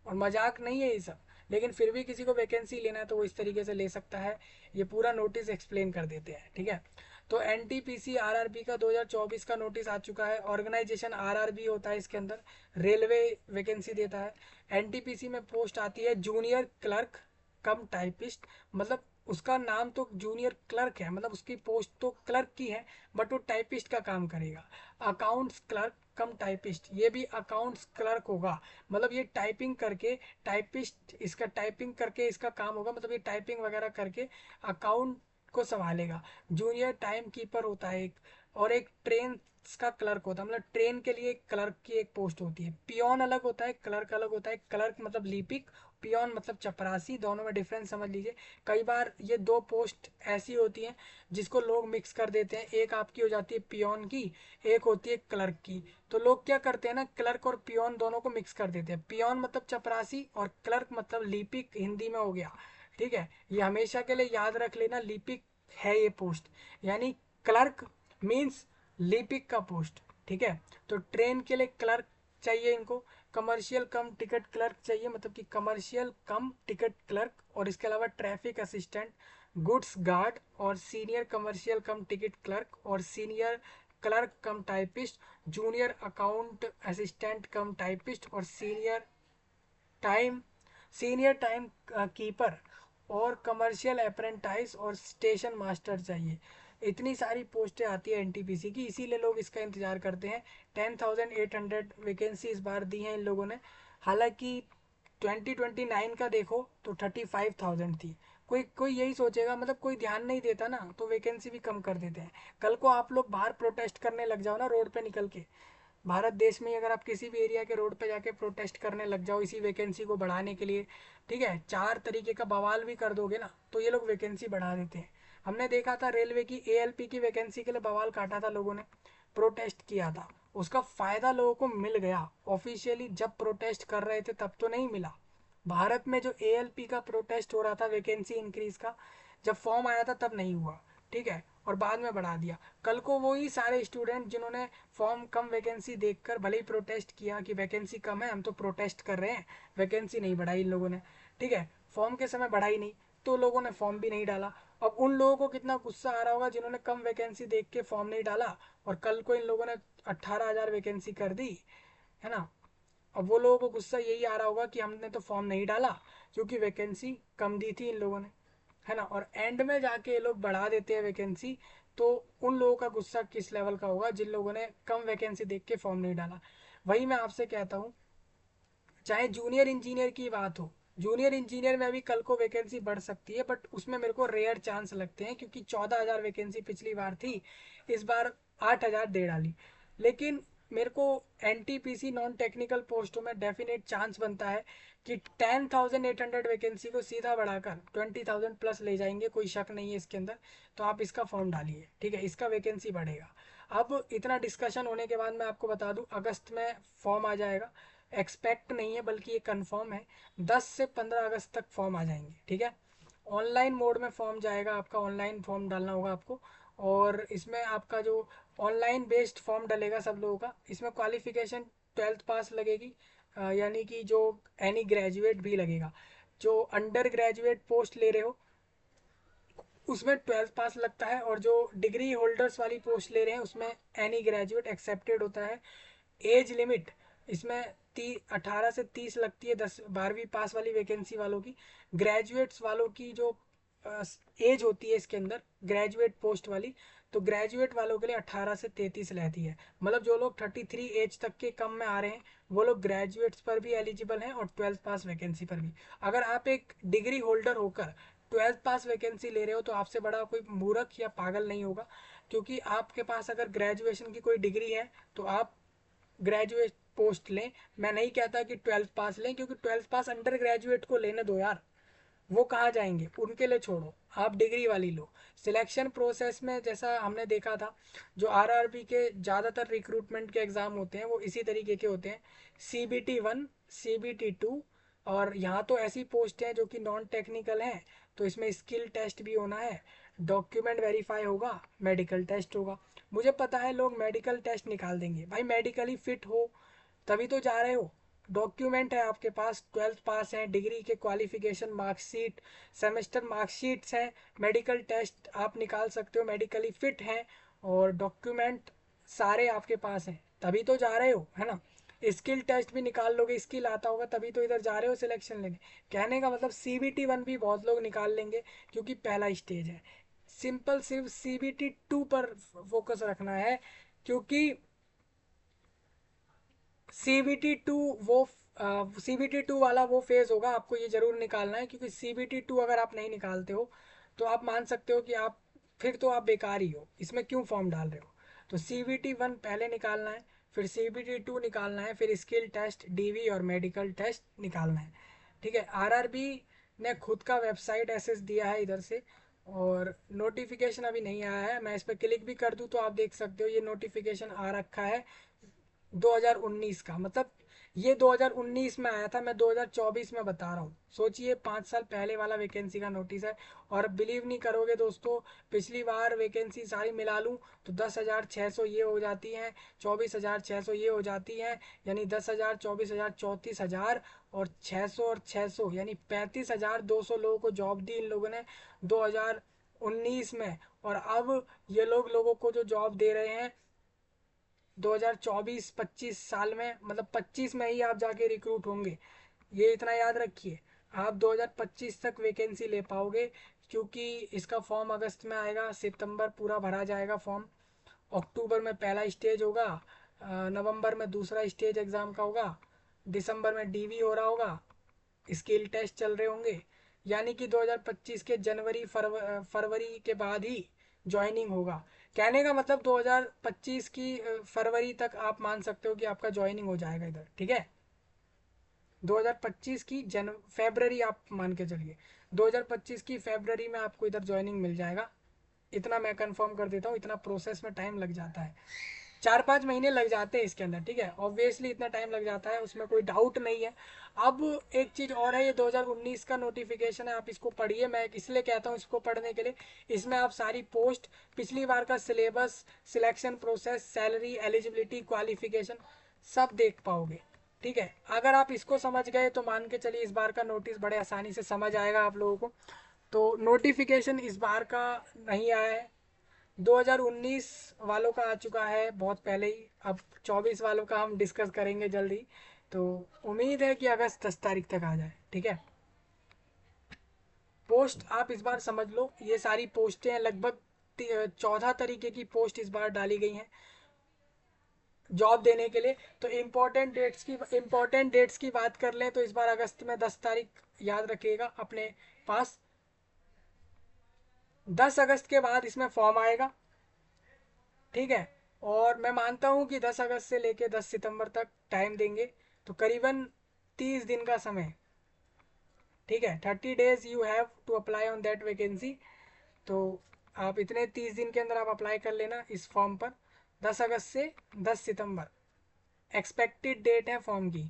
और मजाक नहीं है ये सब, लेकिन फिर भी किसी को वैकेंसी लेना है तो वो इस तरीके से ले सकता है। ये पूरा नोटिस एक्सप्लेन कर देते हैं, ठीक है। तो एनटीपीसी आरआरबी का 2024 का नोटिस आ चुका है। ऑर्गेनाइजेशन आरआरबी होता है इसके अंदर, रेलवे वैकेंसी देता है। एनटीपीसी में पोस्ट आती है जूनियर क्लर्क कम टाइपिस्ट, मतलब उसका नाम तो जूनियर क्लर्क है, मतलब उसकी पोस्ट तो क्लर्क की है बट वो टाइपिस्ट का काम करेगा। अकाउंट्स क्लर्क कम टाइपिस्ट, ये भी अकाउंट्स क्लर्क होगा, मतलब ये टाइपिंग करके, टाइपिस्ट इसका टाइपिंग करके इसका काम होगा, मतलब ये टाइपिंग वगैरह करके अकाउंट को संभालेगा। जूनियर टाइम कीपर होता है एक, और एक ट्रेन का क्लर्क होता है, मतलब ट्रेन के लिए क्लर्क की एक पोस्ट होती है। पियोन अलग होता है, क्लर्क अलग होता है। क्लर्क मतलब लिपिक, पियोन मतलब चपरासी, दोनों में डिफरेंस समझ लीजिए। कई बार ये दो पोस्ट ऐसी होती हैं जिसको लोग मिक्स कर देते हैं, एक आपकी हो जाती है पियोन की, एक होती है क्लर्क की। तो लोग क्या करते हैं ना, क्लर्क और पियोन दोनों को मिक्स कर देते हैं। पियोन मतलब चपरासी और क्लर्क मतलब लिपिक, हिंदी में हो गया, ठीक है। ये हमेशा के लिए याद रख लेना, लिपिक है ये पोस्ट, यानी क्लर्क मीन्स लिपिक का पोस्ट, ठीक है। तो ट्रेन के लिए क्लर्क चाहिए इनको। कमर्शियल कम टिकट क्लर्क चाहिए, मतलब कि कमर्शियल कम टिकट क्लर्क, और इसके अलावा ट्रैफिक असिस्टेंट, गुड्स गार्ड, और senior commercial cum ticket clerk, और senior clerk cum typist, junior account assistant cum typist, और टाइम सीनियर टाइम कीपर, और कमर्शियल अप्रेंटाइज, और स्टेशन मास्टर चाहिए। इतनी सारी पोस्टें आती है एनटीपीसी की, इसीलिए लोग इसका इंतजार करते हैं। 10,800 वैकेंसी इस बार दी हैं इन लोगों ने। हालांकि 2029 का देखो तो 35,000 थी। कोई कोई यही सोचेगा, मतलब कोई ध्यान नहीं देता ना तो वैकेंसी भी कम कर देते हैं। कल को आप लोग बाहर प्रोटेस्ट करने लग जाओ ना रोड पे निकल के, भारत देश में अगर आप किसी भी एरिया के रोड पे जाके प्रोटेस्ट करने लग जाओ इसी वैकेंसी को बढ़ाने के लिए, ठीक है, 4 तरीके का बवाल भी कर दोगे ना तो ये लोग वैकेंसी बढ़ा देते हैं। हमने देखा था रेलवे की एएलपी की वैकेंसी के लिए बवाल काटा था लोगों ने, प्रोटेस्ट किया था, उसका फायदा लोगों को मिल गया। ऑफिशियली जब प्रोटेस्ट कर रहे थे तब तो नहीं मिला। भारत में जो एएलपी का प्रोटेस्ट हो रहा था वैकेंसी इंक्रीज का, जब फॉर्म आया था तब नहीं हुआ, ठीक है, और बाद में बढ़ा दिया। कल को वही सारे स्टूडेंट जिन्होंने फॉर्म कम वैकेंसी देखकर भले ही प्रोटेस्ट किया कि वैकेंसी कम है हम तो प्रोटेस्ट कर रहे हैं, वैकेंसी नहीं बढ़ाई इन लोगों ने, ठीक है, फॉर्म के समय बढ़ाई नहीं तो लोगों ने फॉर्म भी नहीं डाला। अब उन लोगों को कितना गुस्सा आ रहा होगा जिन्होंने कम वैकेंसी देख के फॉर्म नहीं डाला, और कल को इन लोगों ने 18,000 वैकेंसी कर दी, है ना। अब वो लोगों को गुस्सा यही आ रहा होगा कि हमने तो फॉर्म नहीं डाला क्योंकि वैकेंसी कम दी थी इन लोगों ने, है ना। और एंड में जाके ये लोग बढ़ा देते हैं वैकेंसी, तो उन लोगों का गुस्सा किस लेवल का होगा जिन लोगों ने कम वैकेंसी देख के फॉर्म नहीं डाला। वही मैं आपसे कहता हूँ चाहे जूनियर इंजीनियर की बात हो, जूनियर इंजीनियर में अभी कल को वैकेंसी बढ़ सकती है, बट उसमें मेरे को रेयर चांस लगते हैं, क्योंकि 14,000 वैकेंसी पिछली बार थी, इस बार 8,000 दे डाली। लेकिन मेरे को एनटीपीसी नॉन टेक्निकल पोस्टों में डेफिनेट चांस बनता है कि 10,800 वैकेंसी को सीधा बढ़ाकर 20,000 प्लस ले जाएंगे, कोई शक नहीं है इसके अंदर। तो आप इसका फॉर्म डालिए, ठीक है, इसका वैकेंसी बढ़ेगा। अब इतना डिस्कशन होने के बाद मैं आपको बता दूं, अगस्त में फॉर्म आ जाएगा। एक्सपेक्ट नहीं है बल्कि ये कंफर्म है, 10 से 15 अगस्त तक फॉर्म आ जाएंगे, ठीक है। ऑनलाइन मोड में फॉर्म जाएगा आपका, ऑनलाइन फॉर्म डालना होगा आपको। और इसमें आपका जो ऑनलाइन बेस्ड फॉर्म डलेगा सब लोगों का, इसमें क्वालिफिकेशन 12th पास लगेगी, यानी कि जो एनी ग्रेजुएट भी लगेगा। जो अंडर ग्रेजुएट पोस्ट ले रहे हो उसमें 12th पास लगता है, और जो डिग्री होल्डर्स वाली पोस्ट ले रहे हैं उसमें एनी ग्रेजुएट एक्सेप्टेड होता है। एज लिमिट इसमें 18 से 30 लगती है, 10 12वीं पास वाली वैकेंसी वालों की। ग्रेजुएट्स वालों की जो एज होती है इसके अंदर, ग्रेजुएट पोस्ट वाली, तो ग्रेजुएट वालों के लिए 18 से 33 रहती है। मतलब जो लोग 33 एज तक के कम में आ रहे हैं वो लोग ग्रेजुएट्स पर भी एलिजिबल हैं, और 12th पास वैकेंसी पर भी। अगर आप एक डिग्री होल्डर होकर 12th पास वैकेंसी ले रहे हो तो आपसे बड़ा कोई मूर्ख या पागल नहीं होगा, क्योंकि आपके पास अगर ग्रेजुएशन की कोई डिग्री है तो आप ग्रेजुएट पोस्ट लें। मैं नहीं कहता कि 12th पास लें, क्योंकि 12th पास अंडर ग्रेजुएट को लेने दो यार, वो कहाँ जाएंगे, उनके लिए छोड़ो, आप डिग्री वाली लो। सिलेक्शन प्रोसेस में जैसा हमने देखा था, जो आरआरबी के ज़्यादातर रिक्रूटमेंट के एग्ज़ाम होते हैं वो इसी तरीके के होते हैं, CBT 1, CBT 2। और यहाँ तो ऐसी पोस्ट हैं जो कि नॉन टेक्निकल हैं, तो इसमें स्किल टेस्ट भी होना है, डॉक्यूमेंट वेरीफाई होगा, मेडिकल टेस्ट होगा। मुझे पता है लोग मेडिकल टेस्ट निकाल देंगे, भाई मेडिकली फिट हो तभी तो जा रहे हो। डॉक्यूमेंट है आपके पास, 12th पास है, डिग्री के क्वालिफिकेशन मार्कशीट, सेमेस्टर मार्कशीट्स हैं, मेडिकल टेस्ट आप निकाल सकते हो, मेडिकली फिट हैं, और डॉक्यूमेंट सारे आपके पास हैं, तभी तो जा रहे हो, है ना। स्किल टेस्ट भी निकाल लोगे, स्किल आता होगा तभी तो इधर जा रहे हो सिलेक्शन लेने। कहने का मतलब CBT 1 भी बहुत लोग निकाल लेंगे, क्योंकि पहला स्टेज है। सिंपल सिर्फ CBT 2 पर फोकस रखना है, क्योंकि CBT 2 वो CBT 2 वाला वो फेज होगा, आपको ये जरूर निकालना है, क्योंकि CBT 2 अगर आप नहीं निकालते हो तो आप मान सकते हो कि आप फिर तो आप बेकार ही हो, इसमें क्यों फॉर्म डाल रहे हो। तो CBT 1 पहले निकालना है, फिर CBT 2 निकालना है, फिर स्किल टेस्ट, DV और मेडिकल टेस्ट निकालना है, ठीक है। आरआरबी ने खुद का वेबसाइट एसेस दिया है इधर से, और नोटिफिकेशन अभी नहीं आया है। मैं इस पर क्लिक भी कर दूँ तो आप देख सकते हो ये नोटिफिकेशन आ रखा है 2019 का, मतलब ये 2019 में आया था, मैं 2024 में बता रहा हूँ। सोचिए 5 साल पहले वाला वैकेंसी का नोटिस है। और बिलीव नहीं करोगे दोस्तों, पिछली बार वैकेंसी सारी मिला लूँ तो 10,600 ये हो जाती हैं, 24,600 ये हो जाती हैं, यानी 10,000, 24,000, 34,000 और 600 और 600 यानी 35,200 लोगों को जॉब दी इन लोगों ने 2019 में। और अब ये लोगों को जो जॉब दे रहे हैं 2024-25 साल में, मतलब 25 में ही आप जाके रिक्रूट होंगे, ये इतना याद रखिए। आप 2025 तक वैकेंसी ले पाओगे, क्योंकि इसका फॉर्म अगस्त में आएगा, सितंबर पूरा भरा जाएगा फॉर्म, अक्टूबर में पहला स्टेज होगा, नवंबर में दूसरा स्टेज एग्ज़ाम का होगा, दिसंबर में DV हो रहा होगा, स्किल टेस्ट चल रहे होंगे, यानी कि 2025 के जनवरी फरवरी के बाद ही ज्वाइनिंग होगा। कहने का मतलब 2025 की फरवरी तक आप मान सकते हो कि आपका ज्वाइनिंग हो जाएगा इधर, ठीक है। 2025 की जन फेबररी आप मान के चलिए, 2025 की फेबररी में आपको इधर ज्वाइनिंग मिल जाएगा। इतना मैं कंफर्म कर देता हूँ, इतना प्रोसेस में टाइम लग जाता है, 4-5 महीने लग जाते हैं इसके अंदर, ठीक है। ऑब्वियसली इतना टाइम लग जाता है, उसमें कोई डाउट नहीं है। अब एक चीज़ और है, ये 2019 का नोटिफिकेशन है, आप इसको पढ़िए, मैं इसलिए कहता हूँ इसको पढ़ने के लिए। इसमें आप सारी पोस्ट, पिछली बार का syllabus, selection process, salary, eligibility, qualification सब देख पाओगे, ठीक है। अगर आप इसको समझ गए तो मान के चलिए इस बार का नोटिस बड़े आसानी से समझ आएगा आप लोगों को। तो नोटिफिकेशन इस बार का नहीं आया है, 2019 वालों का आ चुका है बहुत पहले ही। अब 24 वालों का हम डिस्कस करेंगे जल्दी, तो उम्मीद है कि अगस्त 10 तारीख तक आ जाए, ठीक है। पोस्ट आप इस बार समझ लो, ये सारी पोस्टें हैं, लगभग 14 तरीके की पोस्ट इस बार डाली गई हैं। जॉब देने के लिए। तो इम्पोर्टेंट डेट्स की बात कर लें तो इस बार अगस्त में 10 तारीख याद रखिएगा अपने पास। 10 अगस्त के बाद इसमें फॉर्म आएगा, ठीक है। और मैं मानता हूँ कि 10 अगस्त से लेके 10 सितंबर तक टाइम देंगे, तो करीबन 30 दिन का समय, ठीक है। 30 days you have to apply on that vacancy. तो आप इतने 30 दिन के अंदर आप अप्लाई कर लेना इस फॉर्म पर। 10 अगस्त से 10 सितंबर एक्सपेक्टेड डेट है फॉर्म की,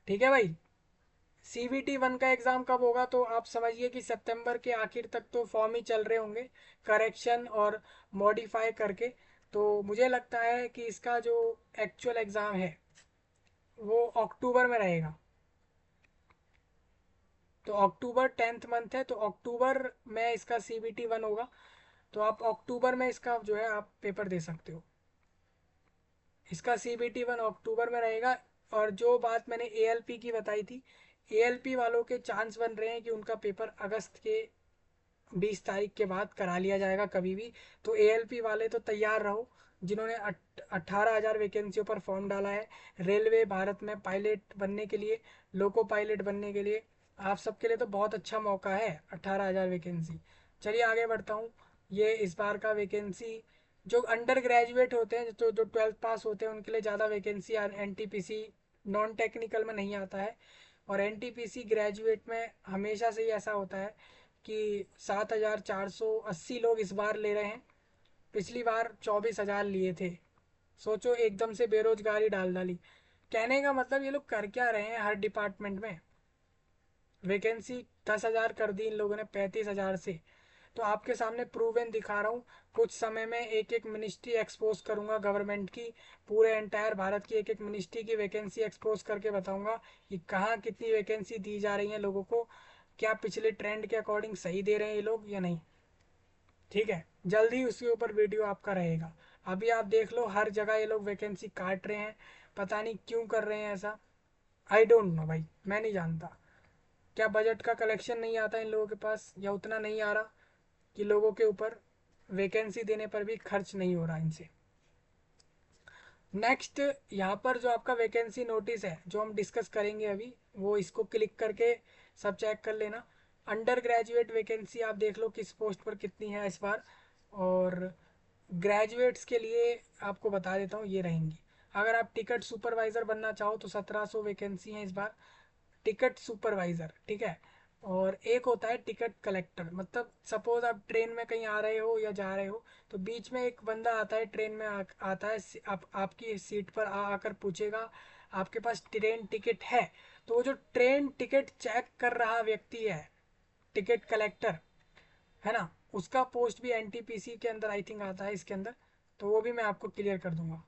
ठीक है भाई। CBT 1 का एग्ज़ाम कब होगा, तो आप समझिए कि सितंबर के आखिर तक तो फॉर्म ही चल रहे होंगे, करेक्शन और मॉडिफाई करके। तो मुझे लगता है कि इसका जो एक्चुअल एग्ज़ाम है वो अक्टूबर में रहेगा। तो अक्टूबर 10th मंथ है, तो अक्टूबर में इसका CBT 1 होगा। तो आप अक्टूबर में इसका जो है आप पेपर दे सकते हो। इसका CBT 1 अक्टूबर में रहेगा। और जो बात मैंने ALP की बताई थी, ALP वालों के चांस बन रहे हैं कि उनका पेपर अगस्त के 20 तारीख के बाद करा लिया जाएगा कभी भी। तो ALP वाले तो तैयार रहो, जिन्होंने 18,000 वैकेंसियों पर फॉर्म डाला है रेलवे भारत में पायलट बनने के लिए, लोको पायलट बनने के लिए। आप सबके लिए तो बहुत अच्छा मौका है 18,000 वैकेंसी। चलिए आगे बढ़ता हूँ। ये इस बार का वैकेंसी जो अंडर ग्रेजुएट होते हैं, तो जो 12th पास होते हैं उनके लिए ज़्यादा वैकेंसी NTPC नॉन टेक्निकल में नहीं आता है। और NTPC ग्रेजुएट में हमेशा से ही ऐसा होता है कि 7,480 लोग इस बार ले रहे हैं। पिछली बार 24,000 लिए थे। सोचो, एकदम से बेरोजगारी डाल डाली। कहने का मतलब ये लोग कर क्या रहे हैं, हर डिपार्टमेंट में वैकेंसी 10,000 कर दी इन लोगों ने 35,000 से। तो आपके सामने प्रूवन दिखा रहा हूँ। कुछ समय में एक एक मिनिस्ट्री एक्सपोज करूंगा गवर्नमेंट की, पूरे एंटायर भारत की एक एक मिनिस्ट्री की वैकेंसी एक्सपोज करके बताऊंगा कि कहाँ कितनी वैकेंसी दी जा रही है लोगों को, क्या पिछले ट्रेंड के अकॉर्डिंग सही दे रहे हैं ये लोग या नहीं, ठीक है। जल्दी उसके ऊपर वीडियो आपका रहेगा। अभी आप देख लो हर जगह ये लोग वैकेंसी काट रहे हैं, पता नहीं क्यों कर रहे हैं ऐसा। आई डोंट नो भाई, मैं नहीं जानता। क्या बजट का कलेक्शन नहीं आता इन लोगों के पास, या उतना नहीं आ रहा कि लोगों के ऊपर वैकेंसी देने पर भी खर्च नहीं हो रहा इनसे। नेक्स्ट, यहाँ पर जो आपका वैकेंसी नोटिस है जो हम डिस्कस करेंगे अभी, वो इसको क्लिक करके सब चेक कर लेना। अंडर ग्रेजुएट वैकेंसी आप देख लो किस पोस्ट पर कितनी है इस बार। और ग्रेजुएट्स के लिए आपको बता देता हूँ ये रहेंगी। अगर आप टिकट सुपरवाइज़र बनना चाहो तो 1700 वैकेंसी हैं इस बार, टिकट सुपरवाइज़र, ठीक है। और एक होता है टिकट कलेक्टर, मतलब सपोज आप ट्रेन में कहीं आ रहे हो या जा रहे हो, तो बीच में एक बंदा आता है ट्रेन में आता है, आपकी सीट पर आकर पूछेगा आपके पास ट्रेन टिकट है। तो वो जो ट्रेन टिकट चेक कर रहा व्यक्ति है, टिकट कलेक्टर, है ना, उसका पोस्ट भी NTPC के अंदर आई थिंक आता है इसके अंदर। तो वो भी मैं आपको क्लियर कर दूंगा।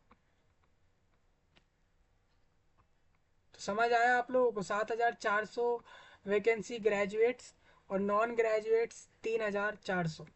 तो समझ आया आप लोगों को। 7,400 वैकेंसी ग्रेजुएट्स, और नॉन ग्रेजुएट्स 3,400।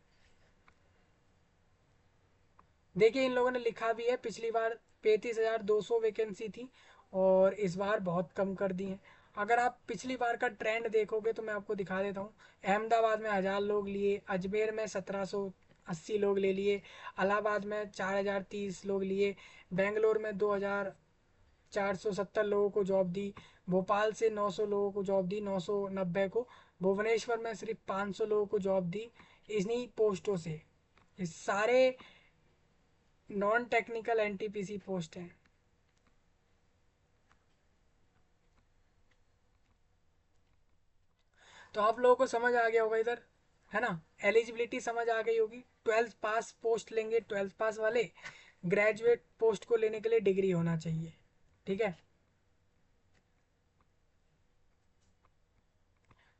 देखिए इन लोगों ने लिखा भी है पिछली बार 35,200 वैकेंसी थी, और इस बार बहुत कम कर दी है। अगर आप पिछली बार का ट्रेंड देखोगे तो मैं आपको दिखा देता हूँ। अहमदाबाद में 1,000 लोग लिए, अजमेर में 1,780 लोग ले लिए, इलाहाबाद में 4,030 लोग लिए, बेंगलोर में 2,470 लोगों को जॉब दी, भोपाल से 900 लोगों को जॉब दी, 990 को, भुवनेश्वर में सिर्फ 500 लोगों को जॉब दी इन्हीं पोस्टों से। ये सारे नॉन टेक्निकल NTPC पोस्ट हैं। तो आप लोगों को समझ आ गया होगा इधर, है ना। एलिजिबिलिटी समझ आ गई होगी। 12th पास पोस्ट लेंगे 12th पास वाले, ग्रेजुएट पोस्ट को लेने के लिए डिग्री होना चाहिए, ठीक है।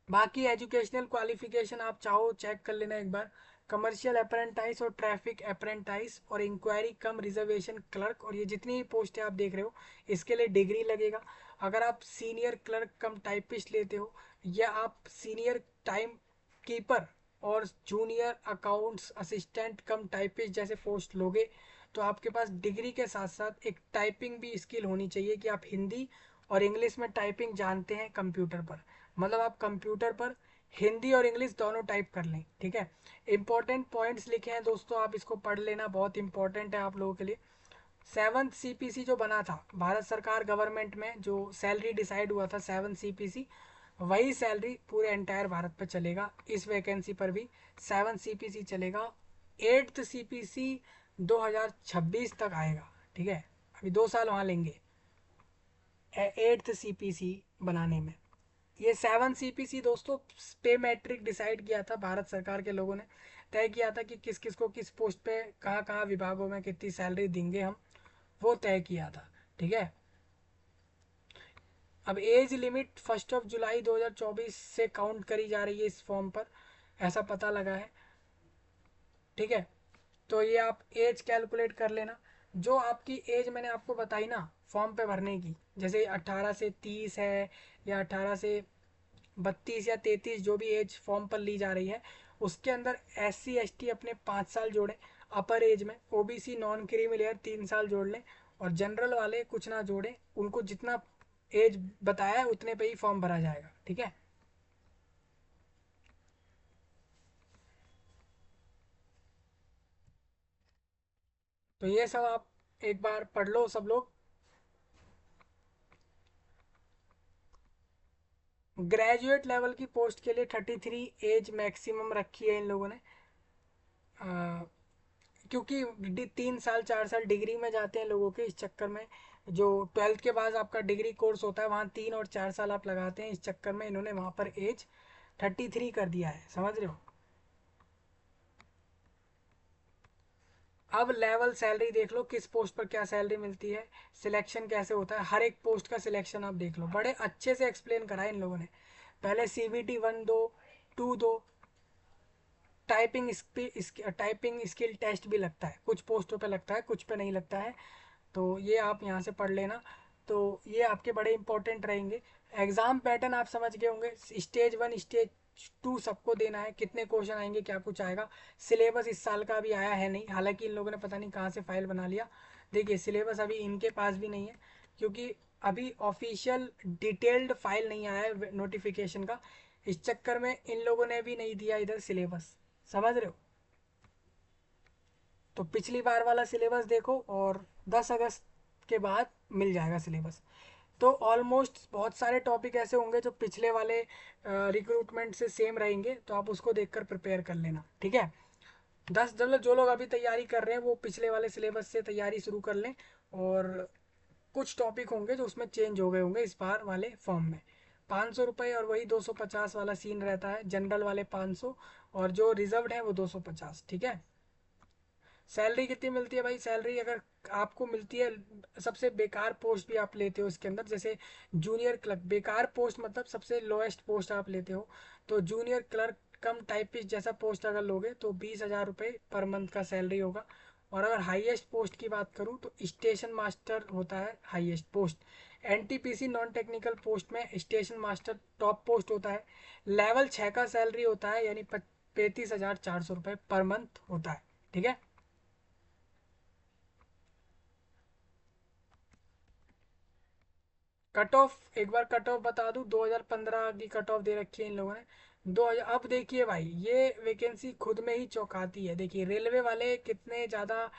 बाकी एजुकेशनल क्वालिफिकेशन आप चाहो चेक कर लेना एक बार। कमर्शियल अप्रेंटाइज और ट्रैफिक अप्रेंटाइज और इंक्वायरी कम रिजर्वेशन क्लर्क, और ये जितनी भी पोस्ट है आप देख रहे हो, इसके लिए डिग्री लगेगा। अगर आप सीनियर क्लर्क कम टाइपिस्ट लेते हो, या आप सीनियर टाइम कीपर और junior accounts assistant cum typist जैसे पोस्ट लोगे, तो आपके पास डिग्री के साथ साथ एक टाइपिंग भी स्किल होनी चाहिए कि आप हिंदी और इंग्लिश में टाइपिंग जानते हैं कंप्यूटर पर। मतलब आप कंप्यूटर पर हिंदी और इंग्लिश दोनों टाइप कर लें, ठीक है। इंपॉर्टेंट पॉइंट्स लिखे हैं दोस्तों, आप इसको पढ़ लेना, बहुत इंपॉर्टेंट है आप लोगों के लिए। सेवन्थ सीपीसी जो बना था भारत सरकार गवर्नमेंट में, जो सैलरी डिसाइड हुआ था सेवन सीपीसी, वही सैलरी पूरे एंटायर भारत पे चलेगा। इस वैकेंसी पर भी सेवन सीपीसी चलेगा। एट्थ सीपीसी 2026 तक आएगा, ठीक है, अभी 2 साल वहाँ लेंगे एट्थ सीपीसी बनाने में। ये सेवन सीपीसी दोस्तों पे मैट्रिक डिसाइड किया था भारत सरकार के लोगों ने, तय किया था कि किस किस को किस पोस्ट पे कहाँ कहाँ विभागों में कितनी सैलरी देंगे हम, वो तय किया था, ठीक है। अब एज लिमिट 1 जुलाई 2024 से काउंट करी जा रही है इस फॉर्म पर, ऐसा पता लगा है, ठीक है। तो ये आप एज कैलकुलेट कर लेना। जो आपकी एज मैंने आपको बताई ना फॉर्म पे भरने की, जैसे 18 से 30 है, या 18 से 32 या 33, जो भी एज फॉर्म पर ली जा रही है, उसके अंदर SC ST अपने 5 साल जोड़ें अपर एज में, OBC नॉन क्रीमी लेयर 3 साल जोड़ लें, और जनरल वाले कुछ ना जोड़ें, उनको जितना एज बताया है उतने पे ही फॉर्म भरा जाएगा, ठीक है। तो ये सब आप एक बार पढ़ लो सब लोग। ग्रेजुएट लेवल की पोस्ट के लिए 33 एज मैक्सिमम रखी है इन लोगों ने, क्योंकि 3 साल 4 साल डिग्री में जाते हैं लोगों के, इस चक्कर में जो ट्वेल्थ के बाद आपका डिग्री कोर्स होता है वहाँ 3 और 4 साल आप लगाते हैं, इस चक्कर में इन्होंने वहाँ पर एज 33 कर दिया है, समझ रहे हो। अब लेवल सैलरी देख लो, किस पोस्ट पर क्या सैलरी मिलती है, सिलेक्शन कैसे होता है, हर एक पोस्ट का सिलेक्शन आप देख लो, बड़े अच्छे से एक्सप्लेन करा है इन लोगों ने। पहले CBT 1 दो, 2 दो, टाइपिंग स्किल टेस्ट भी लगता है, कुछ पोस्टों पे लगता है कुछ पे नहीं लगता है, तो ये आप यहाँ से पढ़ लेना। तो ये आपके बड़े इंपॉर्टेंट रहेंगे। एग्ज़ाम पैटर्न आप समझ गए होंगे, स्टेज 1 स्टेज 2 सबको देना है, कितने क्वेश्चन आएंगे क्या कुछ आएगा। सिलेबस इस साल का अभी आया है नहीं, हालांकि इन लोगों ने पता नहीं कहाँ से फाइल बना लिया। देखिए सिलेबस अभी इनके पास भी नहीं है, क्योंकि अभी ऑफिशियल डिटेल्ड फाइल नहीं आया है नोटिफिकेशन का, इस चक्कर में इन लोगों ने भी नहीं दिया इधर सिलेबस, समझ रहे हो। तो पिछली बार वाला सिलेबस देखो, और 10 अगस्त के बाद मिल जाएगा सिलेबस। तो ऑलमोस्ट बहुत सारे टॉपिक ऐसे होंगे जो पिछले वाले रिक्रूटमेंट से सेम रहेंगे, तो आप उसको देखकर प्रिपेयर कर लेना, ठीक है। 10 मतलब जो लोग अभी तैयारी कर रहे हैं वो पिछले वाले सिलेबस से तैयारी शुरू कर लें, और कुछ टॉपिक होंगे जो उसमें चेंज हो गए होंगे इस बार वाले फॉर्म में। 500 रुपये और वही 250 वाला सीन रहता है, जनरल वाले 500, और जो रिजर्व्ड है वो 250, ठीक है। सैलरी कितनी मिलती है भाई, सैलरी अगर आपको मिलती है, सबसे बेकार पोस्ट भी आप लेते हो इसके अंदर, जैसे जूनियर क्लर्क, बेकार पोस्ट मतलब सबसे लोएस्ट पोस्ट आप लेते हो, तो जूनियर क्लर्क कम टाइपिस्ट जैसा पोस्ट अगर लोगे तो 20,000 रुपये पर मंथ का सैलरी होगा। और अगर हाईएस्ट पोस्ट की बात करूँ तो स्टेशन मास्टर होता है highest post. NTPC non technical post में स्टेशन मास्टर टॉप पोस्ट होता है। लेवल 6 का सैलरी होता है, यानी 35,400 रुपये पर मंथ होता है, ठीक है। कट ऑफ एक बार कट ऑफ बता दूं, 2015 की कट ऑफ दे रखी है इन लोगों ने। 2000, अब देखिए भाई ये वैकेंसी खुद में ही चौंकाती है। देखिए रेलवे वाले कितने ज़्यादा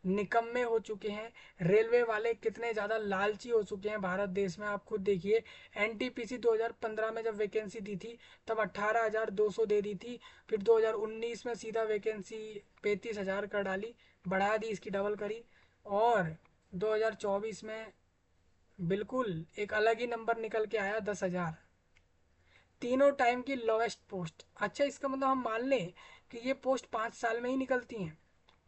निकम्मे हो चुके हैं, रेलवे वाले कितने ज़्यादा लालची हो चुके हैं भारत देश में, आप खुद देखिए। NTPC 2015 में जब वैकेंसी दी थी तब 18,200 दे दी थी, फिर 2019 में सीधा वैकेंसी 35,000 कर डाली, बढ़ा दी, इसकी डबल करी, और 2024 में बिल्कुल एक अलग ही नंबर निकल के आया, 10,000। तीनों टाइम की लोवेस्ट पोस्ट। अच्छा इसका मतलब हम मान लें कि ये पोस्ट 5 साल में ही निकलती हैं।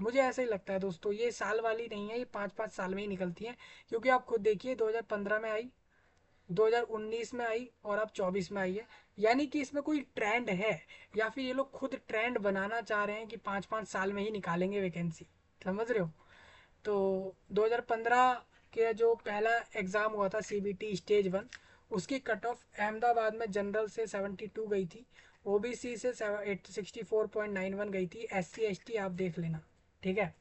मुझे ऐसा ही लगता है दोस्तों, ये साल वाली नहीं है, ये 5 5 साल में ही निकलती हैं, क्योंकि आप खुद देखिए 2015 में आई, 2019 में आई, और अब 24 में आई है। यानी कि इसमें कोई ट्रेंड है, या फिर ये लोग खुद ट्रेंड बनाना चाह रहे हैं कि 5 5 साल में ही निकालेंगे वैकेंसी, समझ रहे हो। तो 2015 के जो पहला एग्ज़ाम हुआ था CBT स्टेज 1, उसकी कट ऑफ अहमदाबाद में जनरल से 72 गई थी, OBC से 64.91 गई थी, SC ST आप देख लेना, ठीक है।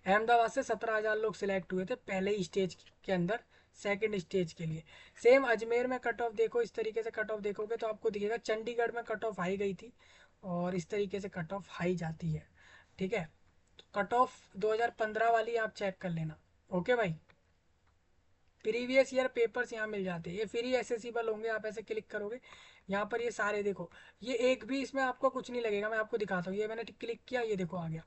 अहमदाबाद से 17,000 लोग सिलेक्ट हुए थे पहले ही स्टेज के अंदर, सेकंड स्टेज के लिए। सेम अजमेर में कट ऑफ देखो, इस तरीके से कट ऑफ देखोगे तो आपको दिखेगा चंडीगढ़ में कट ऑफ हाई गई थी और इस तरीके से कट ऑफ हाई जाती है। ठीक है, तो कट ऑफ 2015 वाली आप चेक कर लेना। ओके भाई, प्रीवियस ईयर पेपर्स यहाँ मिल जाते हैं, ये फ्री एसेसिबल होंगे। आप ऐसे क्लिक करोगे यहाँ पर, ये सारे देखो, ये एक भी इसमें आपको कुछ नहीं लगेगा। मैं आपको दिखाता हूँ, ये मैंने क्लिक किया, ये देखो आ गया।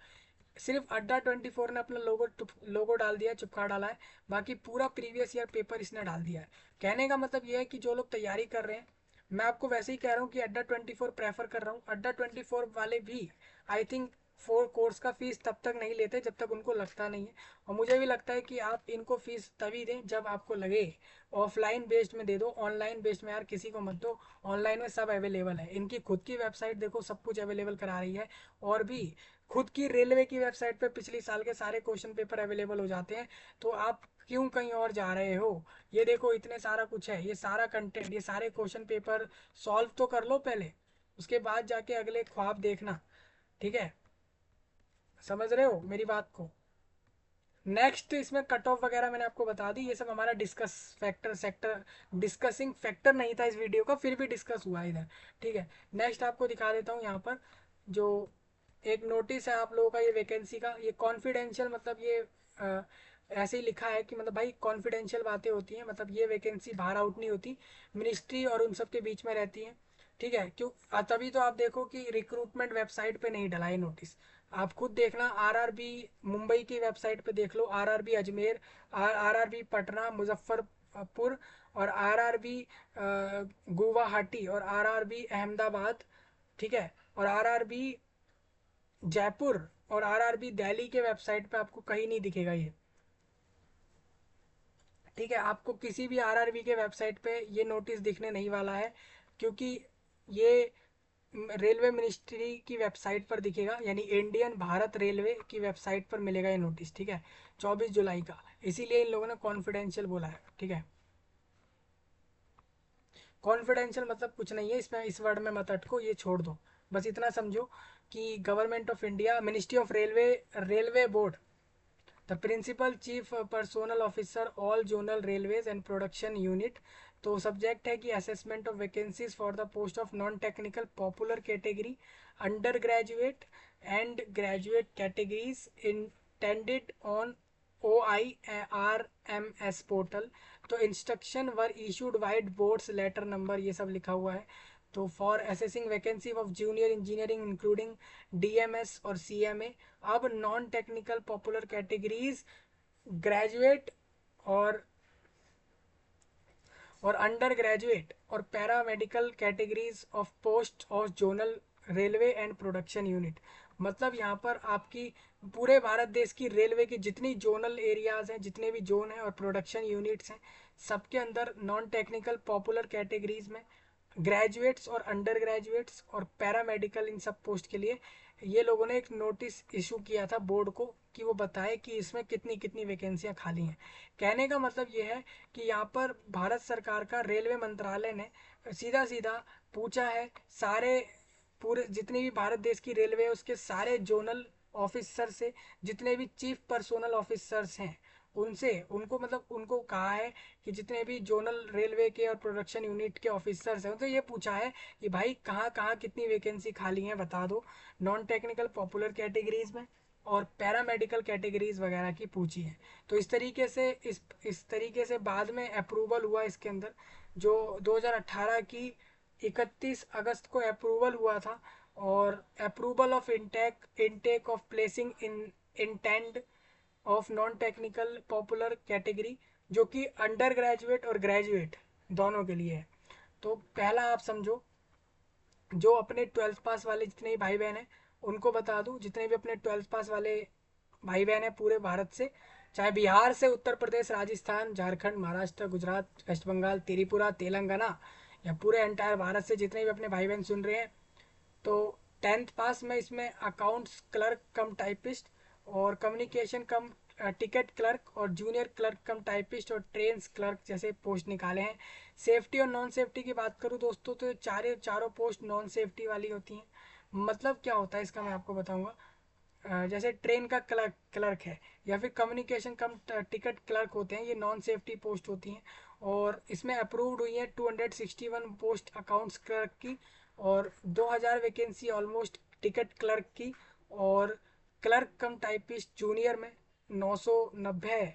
सिर्फ अड्डा 24 ने अपना लोगो डाल दिया है, चिपका डाला है। बाकी पूरा प्रीवियस ईयर पेपर इसने डाल दिया है। कहने का मतलब ये है कि जो लोग तैयारी कर रहे हैं, मैं आपको वैसे ही कह रहा हूँ कि अड्डा 24 प्रेफर कर रहा हूँ। अड्डा 24 वाले भी आई थिंक फोर कोर्स का फीस तब तक नहीं लेते जब तक उनको लगता नहीं है। और मुझे भी लगता है कि आप इनको फीस तभी दें जब आपको लगे। ऑफलाइन बेस्ड में दे दो, ऑनलाइन बेस्ड में यार किसी को मत दो। ऑनलाइन में सब अवेलेबल है, इनकी खुद की वेबसाइट देखो, सब कुछ अवेलेबल करा रही है। और भी खुद की रेलवे की वेबसाइट पे पिछले साल के सारे क्वेश्चन पेपर अवेलेबल हो जाते हैं। तो आप क्यों कहीं और जा रहे हो? ये देखो इतने सारा कुछ है, ये सारा कंटेंट, ये सारे क्वेश्चन पेपर सॉल्व तो कर लो पहले, उसके बाद जाके अगले ख्वाब देखना। ठीक है, समझ रहे हो मेरी बात को? नेक्स्ट इसमें कट ऑफ वगैरह मैंने आपको बता दी, ये सब हमारा discuss factor sector discussing factor नहीं था इस वीडियो का, फिर भी डिस्कस हुआ इधर। ठीक है, नेक्स्ट आपको दिखा देता हूँ यहाँ पर जो एक नोटिस है आप लोगों का, ये वैकेंसी का, ये कॉन्फिडेंशियल, मतलब ये ऐसे ही लिखा है कि मतलब भाई कॉन्फिडेंशियल बातें होती हैं, मतलब ये वैकेंसी बाहर आउट नहीं होती, मिनिस्ट्री और उन सब के बीच में रहती हैं। ठीक है, क्यों? तभी तो आप देखो कि रिक्रूटमेंट वेबसाइट पे नहीं डला है नोटिस। आप खुद देखना, आरआरबी मुंबई की वेबसाइट पे देख लो, आरआरबी अजमेर, आरआरबी पटना, मुजफ्फरपुर, और आरआरबी गुवाहाटी, और आरआरबी अहमदाबाद। ठीक है, और आरआरबी जयपुर, और आरआरबी दिल्ली के वेबसाइट पे आपको कहीं नहीं दिखेगा ये। ठीक है, आपको किसी भी आरआरबी के वेबसाइट पे ये नोटिस दिखने नहीं वाला है, क्योंकि ये रेलवे मिनिस्ट्री की वेबसाइट पर दिखेगा, यानी इंडियन भारत रेलवे की वेबसाइट पर मिलेगा ये नोटिस। ठीक है, 24 जुलाई का, इसीलिए इन लोगों ने कॉन्फिडेंशियल बोला है। ठीक है, कॉन्फिडेंशियल मतलब कुछ नहीं है इसमें, इस वर्ड में मत अटको, ये छोड़ दो। बस इतना समझो कि government of India, ministry of railway, railway board, the principal chief personnel officer all zonal railways and production unit. तो सब्जेक्ट है कि assessment of vacancies for the post of non technical popular category, under graduate and graduate categories intended on OIRMS portal. तो instruction were issued vide board's letter number, ये सब लिखा हुआ है। तो for assessing vacancy of junior engineering including DMS और CMA। अब non technical popular categories, graduate और अंडर ग्रेजुएट और para medical categories of post of zonal railway and production unit. मतलब यहाँ पर आपकी पूरे भारत देश की रेलवे की जितनी जोनल एरियाज हैं, जितने भी जोन हैं और प्रोडक्शन यूनिट्स हैं, सबके अंदर नॉन टेक्निकल पॉपुलर कैटेगरीज में ग्रेजुएट्स और अंडर ग्रेजुएट्स और पैरामेडिकल, इन सब पोस्ट के लिए ये लोगों ने एक नोटिस इशू किया था बोर्ड को कि वो बताए कि इसमें कितनी कितनी वैकेंसियां खाली हैं। कहने का मतलब ये है कि यहाँ पर भारत सरकार का रेलवे मंत्रालय ने सीधा सीधा पूछा है सारे, पूरे जितनी भी भारत देश की रेलवे है उसके सारे जोनल ऑफिसर से, जितने भी चीफ पर्सोनल ऑफिसर्स हैं उनसे, उनको मतलब उनको कहा है कि जितने भी जोनल रेलवे के और प्रोडक्शन यूनिट के ऑफिसर्स हैं उनसे ये पूछा है कि भाई कहाँ कहाँ कितनी वैकेंसी खाली हैं बता दो, नॉन टेक्निकल पॉपुलर कैटेगरीज में और पैरामेडिकल कैटेगरीज वगैरह की पूछी है। तो इस तरीके से इस तरीके से बाद में अप्रूवल हुआ इसके अंदर, जो 2018 की 31 अगस्त को अप्रूवल हुआ था। और approval of intake of placing in intend of non technical popular category, जो कि अंडर ग्रेजुएट और ग्रेजुएट दोनों के लिए है। तो पहला आप समझो, जो अपने 12th पास वाले जितने भी भाई बहन हैं उनको बता दूं, जितने भी अपने 12th पास वाले भाई बहन हैं पूरे भारत से, चाहे बिहार से, उत्तर प्रदेश, राजस्थान, झारखंड, महाराष्ट्र, गुजरात, वेस्ट बंगाल, त्रिपुरा, तेलंगाना, या पूरे एंटायर भारत से जितने भी अपने भाई बहन सुन रहे हैं, तो 10th पास में इसमें अकाउंट्स क्लर्क कम टाइपिस्ट और कम्युनिकेशन कम टिकट क्लर्क और जूनियर क्लर्क कम टाइपिस्ट और ट्रेन्स क्लर्क जैसे पोस्ट निकाले हैं। सेफ्टी और नॉन सेफ्टी की बात करूँ दोस्तों, तो चारों पोस्ट नॉन सेफ्टी वाली होती हैं। मतलब क्या होता है इसका मैं आपको बताऊंगा। जैसे ट्रेन का क्लर्क क्लर्क है, या फिर कम्युनिकेशन कम टिकट क्लर्क होते हैं, ये नॉन सेफ्टी पोस्ट होती हैं। और इसमें अप्रूव्ड हुई है 261 पोस्ट अकाउंट्स क्लर्क की, और 2000 वैकेंसी ऑलमोस्ट टिकट क्लर्क की, और क्लर्क कम टाइपिस्ट जूनियर में 990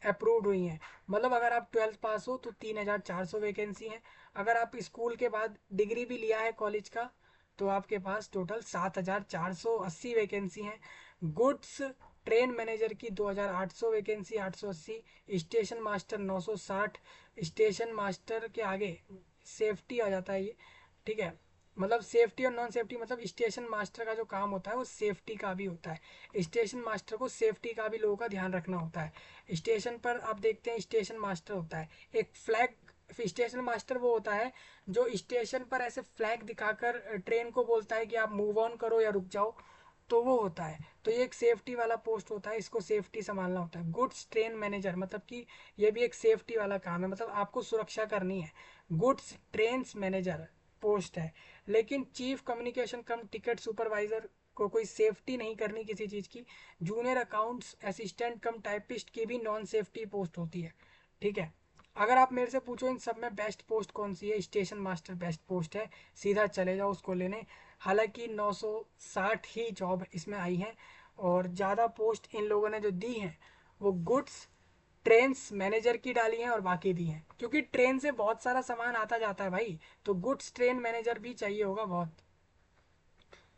अप्रूव्ड हुई हैं। मतलब अगर आप 12th पास हो तो 3400 वैकेंसी हैं। अगर आप स्कूल के बाद डिग्री भी लिया है कॉलेज का, तो आपके पास टोटल 7480 वैकेंसी हैं। गुड्स ट्रेन मैनेजर की 2800 vacancy 880, station master 960, station master के आगे सेफ्टी आ जाता है ये, ठीक है। मतलब सेफ्टी और नॉन सेफ्टी, मतलब स्टेशन मास्टर का जो काम होता है वो सेफ्टी का भी होता है। स्टेशन मास्टर को सेफ्टी का भी लोगों का ध्यान रखना होता है। स्टेशन पर आप देखते हैं स्टेशन मास्टर होता है एक फ्लैग। स्टेशन मास्टर वो होता है जो स्टेशन पर ऐसे फ्लैग दिखाकर ट्रेन को बोलता है कि आप मूव ऑन करो या रुक जाओ, तो वो होता है। तो ये एक सेफ्टी वाला पोस्ट होता है, इसको सेफ्टी संभालना होता है। गुड्स ट्रेन मैनेजर मतलब कि ये भी एक सेफ्टी वाला काम है, मतलब आपको सुरक्षा करनी है। गुड्स ट्रेन्स मैनेजर पोस्ट है। लेकिन चीफ कम्युनिकेशन कम टिकट सुपरवाइजर को कोई सेफ्टी नहीं करनी किसी चीज़ की। Junior accounts assistant cum typist की भी नॉन सेफ्टी पोस्ट होती है, ठीक है। अगर आप मेरे से पूछो इन सब में बेस्ट पोस्ट कौन सी है, स्टेशन मास्टर बेस्ट पोस्ट है, सीधा चले जाओ उसको लेने। हालांकि 960 ही जॉब इसमें आई हैं, और ज़्यादा पोस्ट इन लोगों ने जो दी हैं वो गुड्स ट्रेन्स मैनेजर की डाली हैं और बाकी दी हैं, क्योंकि ट्रेन से बहुत सारा सामान आता जाता है भाई, तो गुड्स ट्रेन मैनेजर भी चाहिए होगा बहुत।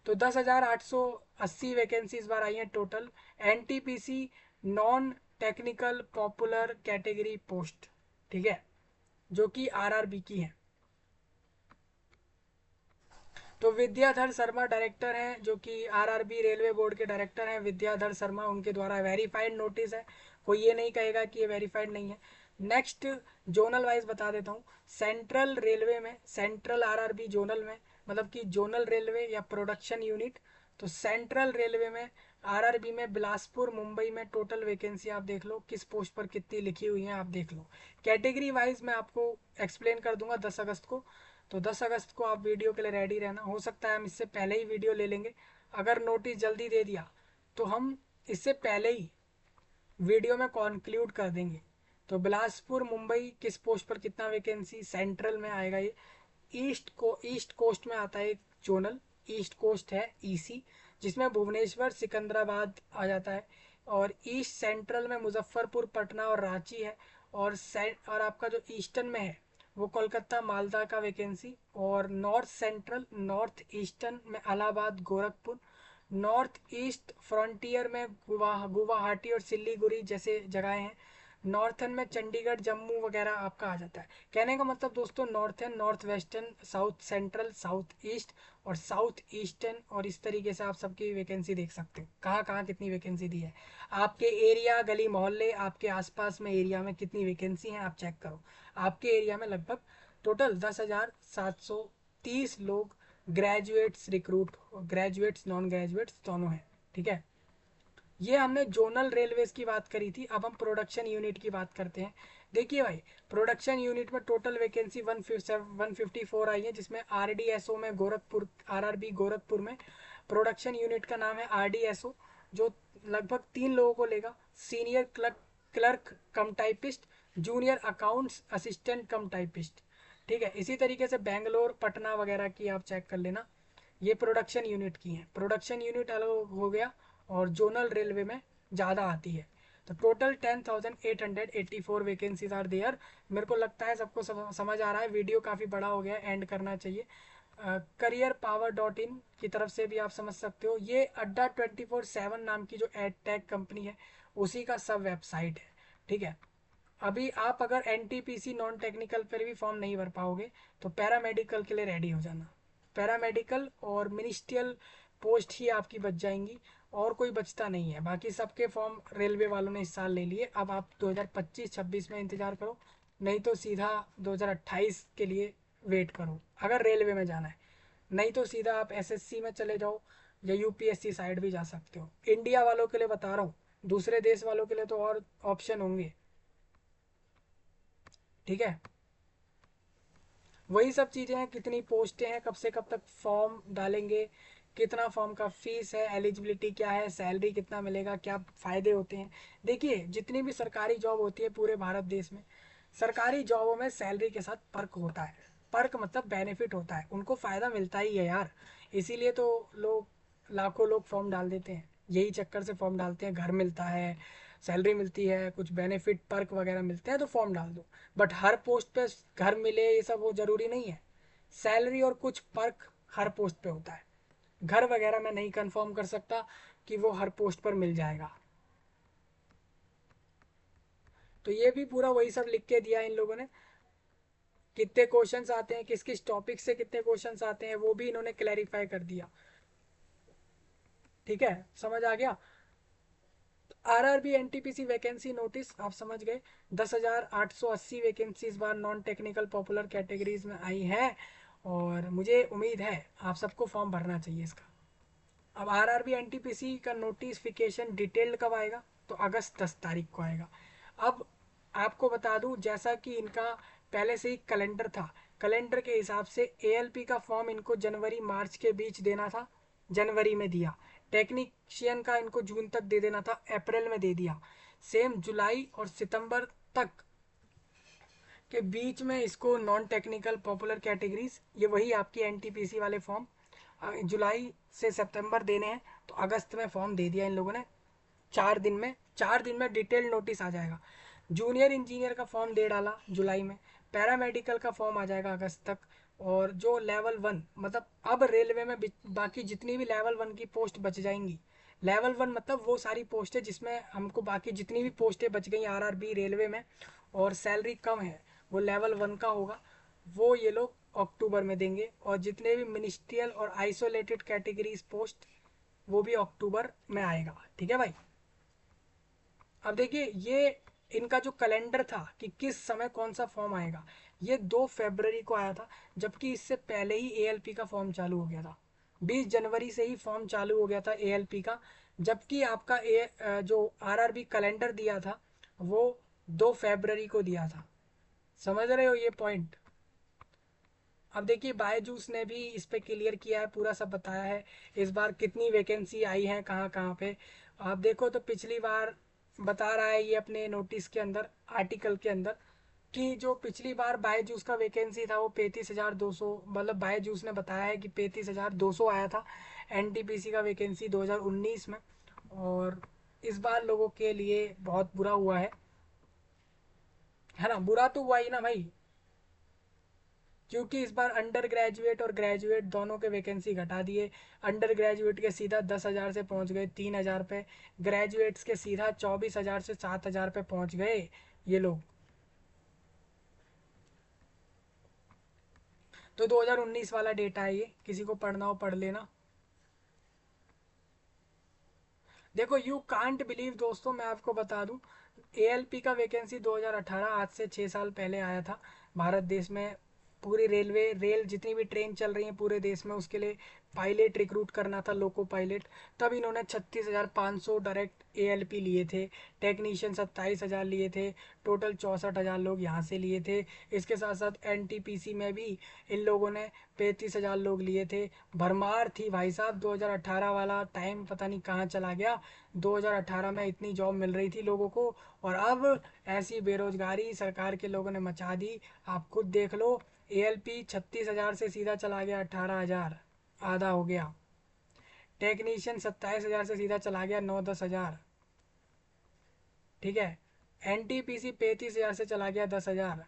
तो 10,880 वैकेंसी इस बार आई हैं total. NTPC non technical popular category post, ठीक है, जो कि आरआरबी की है। तो विद्याधर शर्मा डायरेक्टर हैं, जो कि आरआरबी रेलवे बोर्ड के डायरेक्टर हैं, विद्याधर शर्मा, उनके द्वारा वेरीफाइड नोटिस है, कोई ये नहीं कहेगा कि ये वेरीफाइड नहीं है। नेक्स्ट जोनल वाइज बता देता हूँ। सेंट्रल रेलवे में, सेंट्रल आरआरबी जोनल में, मतलब कि जोनल रेलवे या प्रोडक्शन यूनिट। तो सेंट्रल रेलवे में आरआरबी में बिलासपुर मुंबई में टोटल वैकेंसी आप देख लो किस पोस्ट पर कितनी लिखी हुई है, आप देख लो। कैटेगरी वाइज मैं आपको एक्सप्लेन कर दूंगा 10 अगस्त को। तो 10 अगस्त को आप वीडियो के लिए रेडी रहना। हो सकता है हम इससे पहले ही वीडियो ले लेंगे, अगर नोटिस जल्दी दे दिया तो हम इससे पहले ही वीडियो में कॉन्क्लूड कर देंगे। तो बिलासपुर मुंबई किस पोस्ट पर कितना वैकेंसी, सेंट्रल में आएगा ये। ईस्ट कोस्ट में आता है एक जोनल, ईस्ट कोस्ट है ईसी, जिसमें भुवनेश्वर सिकंदराबाद आ जाता है। और ईस्ट सेंट्रल में मुजफ्फरपुर पटना और रांची है। और आपका जो ईस्टर्न में है वो कोलकाता मालदा का वैकेंसी। और नॉर्थ सेंट्रल नॉर्थ ईस्टर्न में Allahabad Gorakhpur. North east frontier में गुवाहाटी और सिलीगुड़ी जैसे जगहें हैं। नॉर्थन में चंडीगढ़ जम्मू वगैरह आपका आ जाता है। कहने का मतलब दोस्तों, northern north western south central south east और साउथ ईस्टर्न, और इस तरीके से आप सबकी वैकेंसी देख सकते हो कहाँ कहाँ कितनी वैकेंसी दी है। आपके एरिया गली मोहल्ले आपके आसपास में एरिया में कितनी वैकेंसी है आप चेक करो। आपके एरिया में लगभग टोटल 10,730 लोग graduates recruit, graduates non graduates दोनों हैं, ठीक है। ये हमने जोनल रेलवेज की बात करी थी, अब हम प्रोडक्शन यूनिट की बात करते हैं। देखिए भाई, प्रोडक्शन यूनिट में टोटल वैकेंसी 154 आई है, जिसमें आरडीएसओ में गोरखपुर, आरआरबी गोरखपुर में प्रोडक्शन यूनिट का नाम है आरडीएसओ, जो लगभग 3 लोगों को लेगा। Senior clerk clerk cum typist, junior accounts assistant cum typist, ठीक है। इसी तरीके से बेंगलोर पटना वगैरह की आप चेक कर लेना। ये प्रोडक्शन यूनिट की हैं। प्रोडक्शन यूनिट अलग हो गया, और जोनल रेलवे में ज़्यादा आती है। तो टोटल 10,884 वैकेंसीज आर देयर। मेरे को लगता है सबको समझ आ रहा है, वीडियो काफ़ी बड़ा हो गया, एंड करना चाहिए। करियर पावर डॉट इन की तरफ से भी आप समझ सकते हो। ये अड्डा 24/7 नाम की जो एड टैग कंपनी है उसी का सब वेबसाइट है, ठीक है। अभी आप अगर एनटीपीसी नॉन टेक्निकल पर भी फॉर्म नहीं भर पाओगे तो पैरामेडिकल के लिए रेडी हो जाना। पैरामेडिकल और मिनिस्ट्रियल पोस्ट ही आपकी बच जाएंगी, और कोई बचता नहीं है। बाकी सबके फॉर्म रेलवे वालों ने इस साल ले लिए। अब आप 2025-26 में इंतज़ार करो, नहीं तो सीधा 2028 के लिए वेट करो अगर रेलवे में जाना है। नहीं तो सीधा आप एसएससी में चले जाओ, या यूपीएससी साइड भी जा सकते हो। इंडिया वालों के लिए बता रहा हूँ, दूसरे देश वालों के लिए तो और ऑप्शन होंगे, ठीक है। वही सब चीज़ें हैं, कितनी पोस्टें हैं, कब से कब तक फॉर्म डालेंगे, कितना फॉर्म का फीस है, एलिजिबिलिटी क्या है, सैलरी कितना मिलेगा, क्या फ़ायदे होते हैं। देखिए जितनी भी सरकारी जॉब होती है पूरे भारत देश में, सरकारी जॉबों में सैलरी के साथ पर्क होता है। पर्क मतलब बेनिफिट होता है, उनको फ़ायदा मिलता ही है यार। इसीलिए तो लोग, लाखों लोग फॉर्म डाल देते हैं, यही चक्कर से फॉर्म डालते हैं। घर मिलता है, सैलरी मिलती है, कुछ बेनिफिट पर्क वगैरह मिलते हैं तो फॉर्म डाल दो। बट हर पोस्ट पे घर मिले ये सब वो ज़रूरी नहीं है। सैलरी और कुछ पर्क हर पोस्ट पे होता है। घर वगैरह मैं नहीं कंफर्म कर सकता कि वो हर पोस्ट पर मिल जाएगा। तो ये भी पूरा वही सब लिख के दिया इन लोगों ने। कितने क्वेश्चंस आते हैं, किस किस टॉपिक से कितने क्वेश्चंस आते हैं, वो भी इन्होंने क्लैरिफाई कर दिया। ठीक है, समझ आ गया। आरआरबी एनटीपीसी वैकेंसी नोटिस आप समझ गए। 10,880 वैकेंसी इस बार नॉन टेक्निकल पॉपुलर कैटेगरीज में आई है, और मुझे उम्मीद है आप सबको फॉर्म भरना चाहिए इसका। अब आरआरबी एनटीपीसी का नोटिफिकेशन डिटेल्ड कब आएगा, तो अगस्त 10 तारीख को आएगा। अब आपको बता दूं, जैसा कि इनका पहले से ही कैलेंडर था, कैलेंडर के हिसाब से एएलपी का फॉर्म इनको जनवरी मार्च के बीच देना था, जनवरी में दिया। टेक्नीशियन का इनको जून तक दे देना था, अप्रैल में दे दिया। सेम जुलाई और सितंबर तक के बीच में इसको नॉन टेक्निकल पॉपुलर कैटेगरीज, ये वही आपकी एनटीपीसी वाले फॉर्म जुलाई से सितंबर देने हैं, तो अगस्त में फॉर्म दे दिया इन लोगों ने। 4 दिन में, 4 दिन में डिटेल नोटिस आ जाएगा। जूनियर इंजीनियर का फॉर्म दे डाला जुलाई में, पैरामेडिकल का फॉर्म आ जाएगा अगस्त तक। और जो लेवल 1 मतलब अब रेलवे में बाकी जितनी भी लेवल 1 की पोस्ट बच जाएंगी, लेवल 1 मतलब वो सारी पोस्ट है जिसमें हमको बाकी जितनी भी पोस्टें बच गई आरआरबी रेलवे में और सैलरी कम है, वो लेवल 1 का होगा, वो ये लोग अक्टूबर में देंगे। और जितने भी मिनिस्ट्रियल और आइसोलेटेड कैटेगरीज पोस्ट, वो भी अक्टूबर में आएगा। ठीक है भाई। अब देखिए ये इनका जो कैलेंडर था कि किस समय कौन सा फॉर्म आएगा, ये 2 फरवरी को आया था, जबकि इससे पहले ही एएलपी का फॉर्म चालू हो गया था। 20 जनवरी से ही फॉर्म चालू हो गया था एएलपी का, जबकि आपका जो आरआरबी कैलेंडर दिया था वो 2 फरवरी को दिया था। समझ रहे हो ये पॉइंट। अब देखिए बायजूस ने भी इस पे क्लियर किया है, पूरा सब बताया है इस बार कितनी वैकेंसी आई है कहाँ कहाँ पे। आप देखो तो पिछली बार बता रहा है ये अपने नोटिस के अंदर, आर्टिकल के अंदर, कि जो पिछली बार बायजूस का वैकेंसी था वो 35,200, मतलब बायजूस ने बताया है कि 35,200 आया था एनटीपीसी का वैकेंसी 2019 में। और इस बार लोगों के लिए बहुत बुरा हुआ है ना। बुरा तो हुआ ही ना भाई, क्योंकि इस बार अंडर ग्रेजुएट और ग्रेजुएट दोनों के वैकेंसी घटा दिए। अंडर ग्रेजुएट के सीधा 10,000 से पहुंच गए 3,000 पे, ग्रेजुएट्स के सीधा 24,000 से 7,000 पे पहुंच गए ये लोग। तो 2019 वाला डेटा है ये, किसी को पढ़ना हो पढ़ लेना। देखो यू कांट बिलीव दोस्तों, मैं आपको बता दूं, एएलपी का वैकेंसी 2018 आज से 6 साल पहले आया था भारत देश में। पूरी रेल जितनी भी ट्रेन चल रही है पूरे देश में, उसके लिए पायलट रिक्रूट करना था, लोको पायलट। तब इन्होंने 36,500 डायरेक्ट एएलपी लिए थे, टेक्नीशियन 27,000 लिए थे, टोटल 64,000 लोग यहाँ से लिए थे। इसके साथ साथ एनटीपीसी में भी इन लोगों ने 35,000 लोग लिए थे। भरमार थी भाई साहब, 2018 वाला टाइम पता नहीं कहाँ चला गया। 2018 में इतनी जॉब मिल रही थी लोगों को, और अब ऐसी बेरोजगारी सरकार के लोगों ने मचा दी। आप खुद देख लो, एएलपी 36,000 से सीधा चला गया 18,000, आधा हो गया। टेक्नीशियन 27,000 से सीधा चला गया 9-10 हज़ार। ठीक है, एनटीपीसी 35,000 से चला गया 10,000।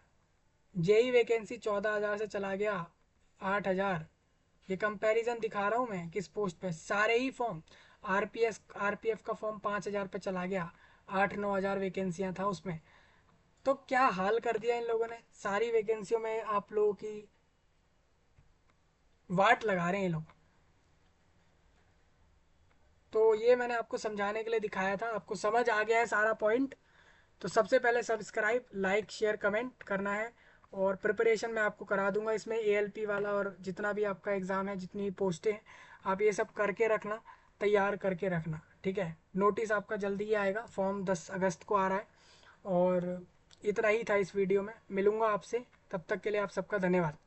जेई वैकेंसी 14,000 से चला गया 8,000। ये कंपैरिजन दिखा रहा हूँ मैं किस पोस्ट पे, सारे ही फॉर्म। आरपीएफ का फॉर्म 5,000 पे चला गया, 8-9 हज़ार वैकेंसियाँ था उसमें। तो क्या हाल कर दिया इन लोगों ने, सारी वैकेंसियों में आप लोगों की वाट लगा रहे हैं ये लोग। तो ये मैंने आपको समझाने के लिए दिखाया था, आपको समझ आ गया है सारा पॉइंट। तो सबसे पहले सब्सक्राइब, लाइक, शेयर, कमेंट करना है। और प्रिपरेशन मैं आपको करा दूंगा इसमें, एएलपी वाला और जितना भी आपका एग्ज़ाम है, जितनी भी पोस्टें हैं, आप ये सब करके रखना, तैयार करके रखना। ठीक है, नोटिस आपका जल्दी ही आएगा, फॉर्म 10 अगस्त को आ रहा है। और इतना ही था इस वीडियो में, मिलूँगा आपसे, तब तक के लिए आप सबका धन्यवाद।